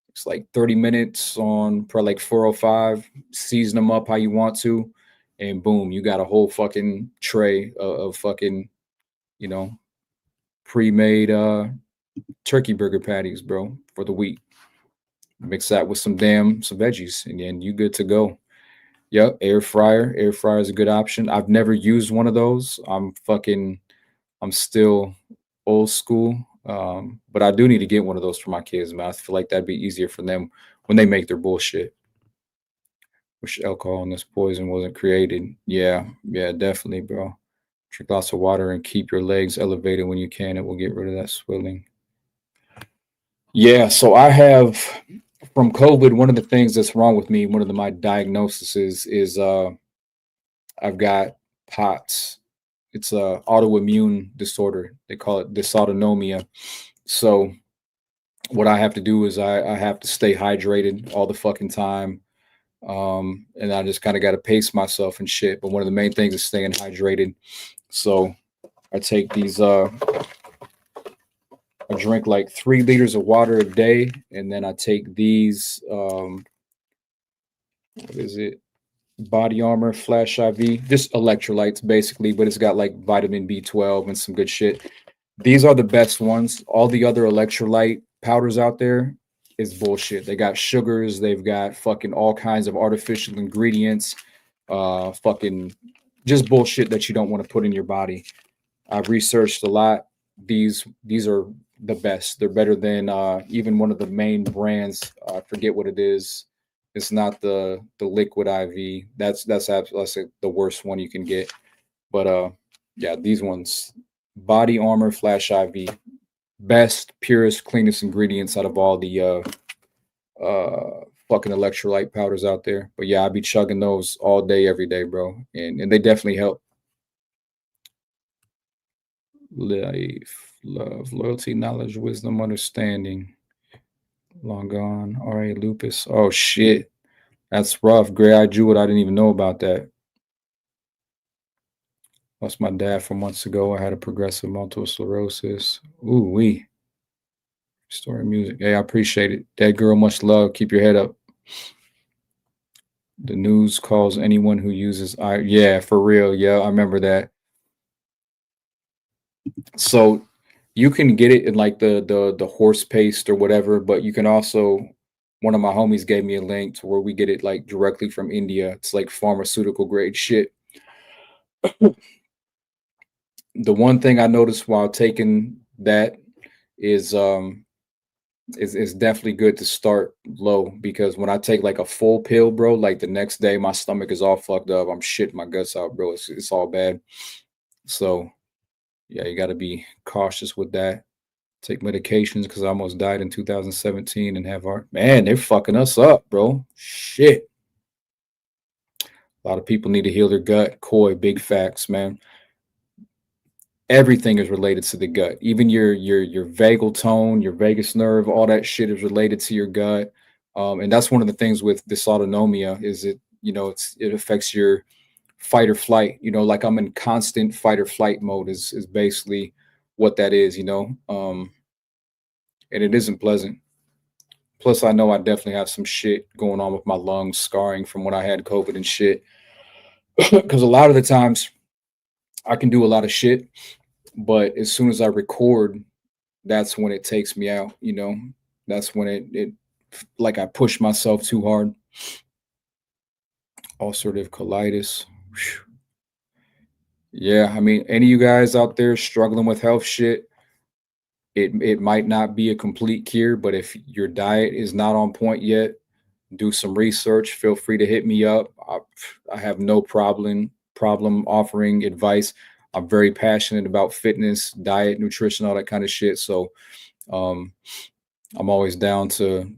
it's like 30 minutes on probably like 405, season them up how you want to, and boom, you got a whole fucking tray of fucking, you know, pre-made turkey burger patties, bro, for the week. Mix that with some veggies, and then you good to go. Yep, air fryer. Air fryer is a good option. I've never used one of those. I'm still old school. But I do need to get one of those for my kids, man. I feel like that'd be easier for them when they make their bullshit. Wish alcohol in this poison wasn't created. Yeah, yeah, definitely, bro. Drink lots of water and keep your legs elevated when you can. It will get rid of that swelling. Yeah, so I have from COVID, one of the things that's wrong with me, one of my diagnoses is I've got POTS. It's a autoimmune disorder. They call it dysautonomia. So what I have to do is I have to stay hydrated all the fucking time. And I just kind of got to pace myself and shit. But one of the main things is staying hydrated. So I take these, I drink like 3 liters of water a day. And then I take these, what is it? Body Armor Flash IV, just electrolytes basically, but it's got like vitamin B12 and some good shit. These are the best ones. All the other electrolyte powders out there is bullshit. They got sugars, they've got fucking all kinds of artificial ingredients, fucking just bullshit that you don't want to put in your body. I've researched a lot. These are the best. They're better than even one of the main brands. I forget what it is. It's not the liquid IV. That's the worst one you can get. But yeah, these ones, Body Armor Flash IV, best, purest, cleanest ingredients out of all the fucking electrolyte powders out there. But yeah, I be chugging those all day, every day, bro, and they definitely help. Life, love, loyalty, knowledge, wisdom, understanding. Long gone. R.A. Lupus. Oh shit, that's rough. Gray-eyed Jewel. I didn't even know about that. Lost my dad from months ago. I had a progressive multiple sclerosis. Ooh wee. Story music. Hey, I appreciate it. Dead girl, much love. Keep your head up. The news calls anyone who uses yeah, for real. Yeah, I remember that. So you can get it in like the horse paste or whatever, but you can also one of my homies gave me a link to where we get it like directly from India. It's like pharmaceutical grade shit. The one thing I noticed while taking that is it's definitely good to start low because when I take like a full pill, bro, like the next day my stomach is all fucked up. I'm shitting my guts out, bro. It's all bad. So yeah, you got to be cautious with that. Take medications because I almost died in 2017 and have heart. Man, they're fucking us up, bro. Shit. A lot of people need to heal their gut. Koi, big facts, man. Everything is related to the gut. Even your vagal tone, your vagus nerve, all that shit is related to your gut. And that's one of the things with dysautonomia is it affects your fight or flight. Like I'm in constant fight or flight mode is basically what that is. And it isn't pleasant. Plus, I know I definitely have some shit going on with my lungs, scarring from when I had COVID and shit. Because a lot of the times I can do a lot of shit, but as soon as I record, that's when it takes me out. That's when it like I push myself too hard. Ulcerative colitis. Whew. Yeah, I mean, any of you guys out there struggling with health shit, it might not be a complete cure, but if your diet is not on point yet, do some research. Feel free to hit me up. I have no problem offering advice. I'm very passionate about fitness, diet, nutrition, all that kind of shit. So um, I'm always down to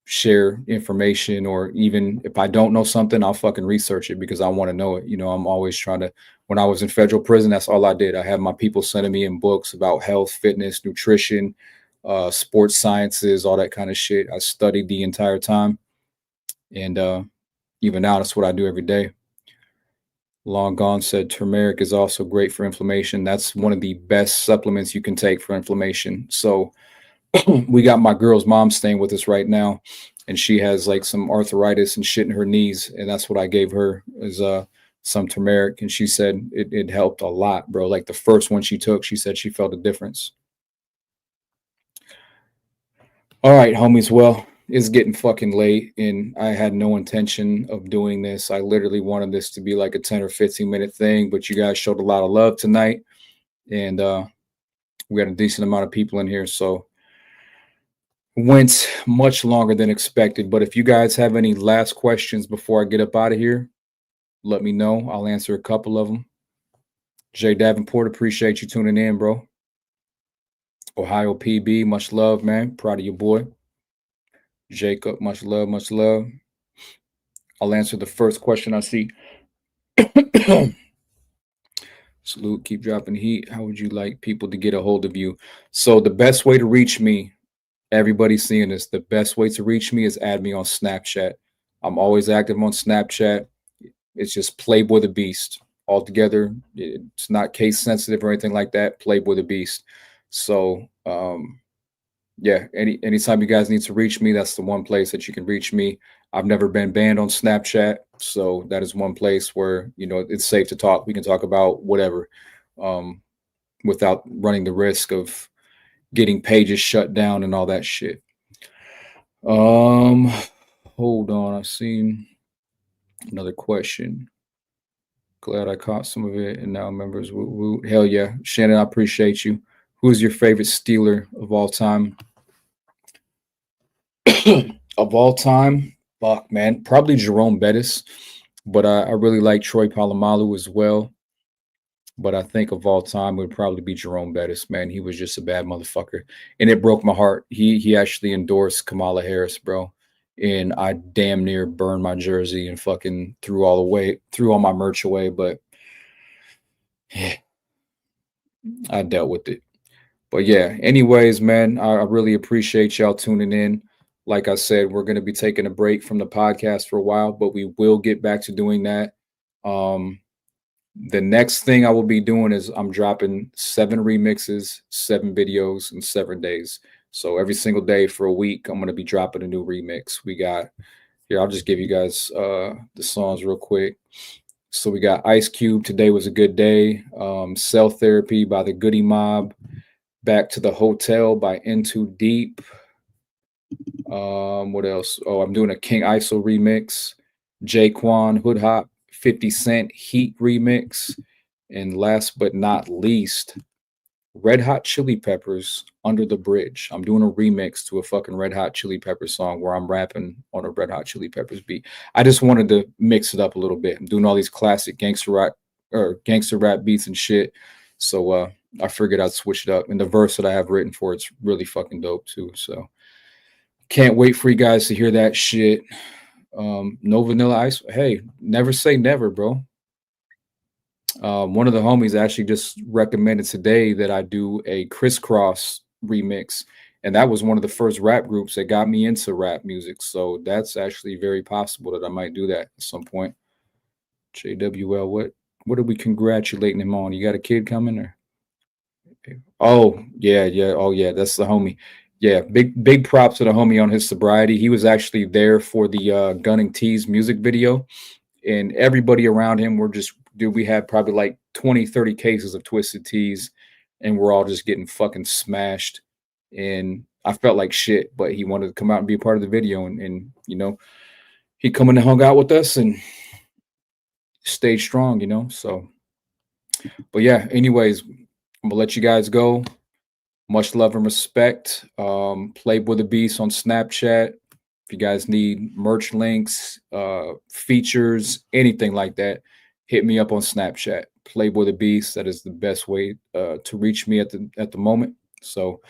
share information, or even if I don't know something, I'll fucking research it because I want to know it. I'm always trying to. When I was in federal prison, that's all I did. I had my people sending me in books about health, fitness, nutrition, sports sciences, all that kind of shit. I studied the entire time, and even now, that's what I do every day. Long Gone said turmeric is also great for inflammation. That's one of the best supplements you can take for inflammation. So we got my girl's mom staying with us right now, and she has like some arthritis and shit in her knees, and that's what I gave her is some turmeric, and she said it helped a lot, bro. Like the first one she took, she said she felt a difference. All right, homies. Well, it's getting fucking late, and I had no intention of doing this. I literally wanted this to be like a 10 or 15-minute thing, but you guys showed a lot of love tonight, and we got a decent amount of people in here, so went much longer than expected. But if you guys have any last questions before I get up out of here, let me know. I'll answer a couple of them. Jay Davenport, appreciate you tuning in, bro. Ohio PB, much love, man. Proud of your boy. Jacob, much love, much love. I'll answer the first question I see. Salute, keep dropping heat. How would you like people to get a hold of you? So the best way to reach me, everybody's seeing this, the best way to reach me is add me on Snapchat. I'm always active on Snapchat. It's just Playboy the Beast. Altogether, it's not case sensitive or anything like that. Playboy the Beast. So yeah, anytime you guys need to reach me, that's the one place that you can reach me. I've never been banned on Snapchat, so that is one place where it's safe to talk. We can talk about whatever without running the risk of getting pages shut down and all that shit. Hold on, I've seen another question. Glad I caught some of it, and now members, hell yeah, Shannon, I appreciate you. Who's your favorite Steeler of all time? Of all time, fuck, man, probably Jerome Bettis, but I really like Troy Polamalu as well. But I think of all time would probably be Jerome Bettis, man. He was just a bad motherfucker, and it broke my heart. He actually endorsed Kamala Harris, bro, and I damn near burned my jersey and fucking threw all my merch away. But yeah, I dealt with it. But yeah, anyways, man, I really appreciate y'all tuning in. Like I said, we're going to be taking a break from the podcast for a while, but we will get back to doing that. The next thing I will be doing is I'm dropping 7 remixes, 7 videos in 7 days. So every single day for a week, I'm going to be dropping a new remix. We got here. I'll just give you guys the songs real quick. So we got Ice Cube, Today Was a Good Day, Cell Therapy by the Goody Mob, Back to the Hotel by Into Deep. What else? Oh, I'm doing a King ISO remix, Jaquan, Hood Hop, 50 Cent Heat remix, and last but not least, Red Hot Chili Peppers, Under the Bridge. I'm doing a remix to a fucking Red Hot Chili Peppers song where I'm rapping on a Red Hot Chili Peppers beat. I just wanted to mix it up a little bit. I'm doing all these classic gangster rap beats and shit. So I figured I'd switch it up. And the verse that I have written for it's really fucking dope too. So can't wait for you guys to hear that shit. No vanilla ice. Hey, never say never, bro. One of the homies actually just recommended today that I do a crisscross remix, and that was one of the first rap groups that got me into rap music. So that's actually very possible that I might do that at some point. JWL, what are we congratulating him on? You got a kid coming or? Oh yeah, yeah. Oh yeah, that's the homie. Yeah, big props to the homie on his sobriety. He was actually there for the Gunning Tees music video, and everybody around him were just, dude, we had probably like 20, 30 cases of Twisted Teas, and we're all just getting fucking smashed. And I felt like shit, but he wanted to come out and be a part of the video, and he come in and hung out with us and stayed strong. So, but yeah, anyways, I'm gonna let you guys go. Much love and respect. Playboy the Beast on Snapchat. If you guys need merch links, features, anything like that, hit me up on Snapchat. Playboy the Beast. That is the best way to reach me at the moment. So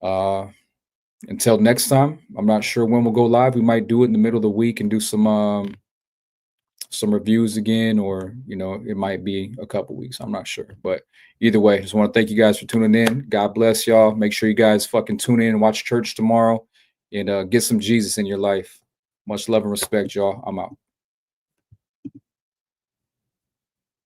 until next time, I'm not sure when we'll go live. We might do it in the middle of the week and do some reviews again, or it might be a couple weeks. I'm not sure, but either way, just want to thank you guys for tuning in. God bless y'all. Make sure you guys fucking tune in and watch church tomorrow, and get some Jesus in your life. Much love and respect, y'all. I'm out.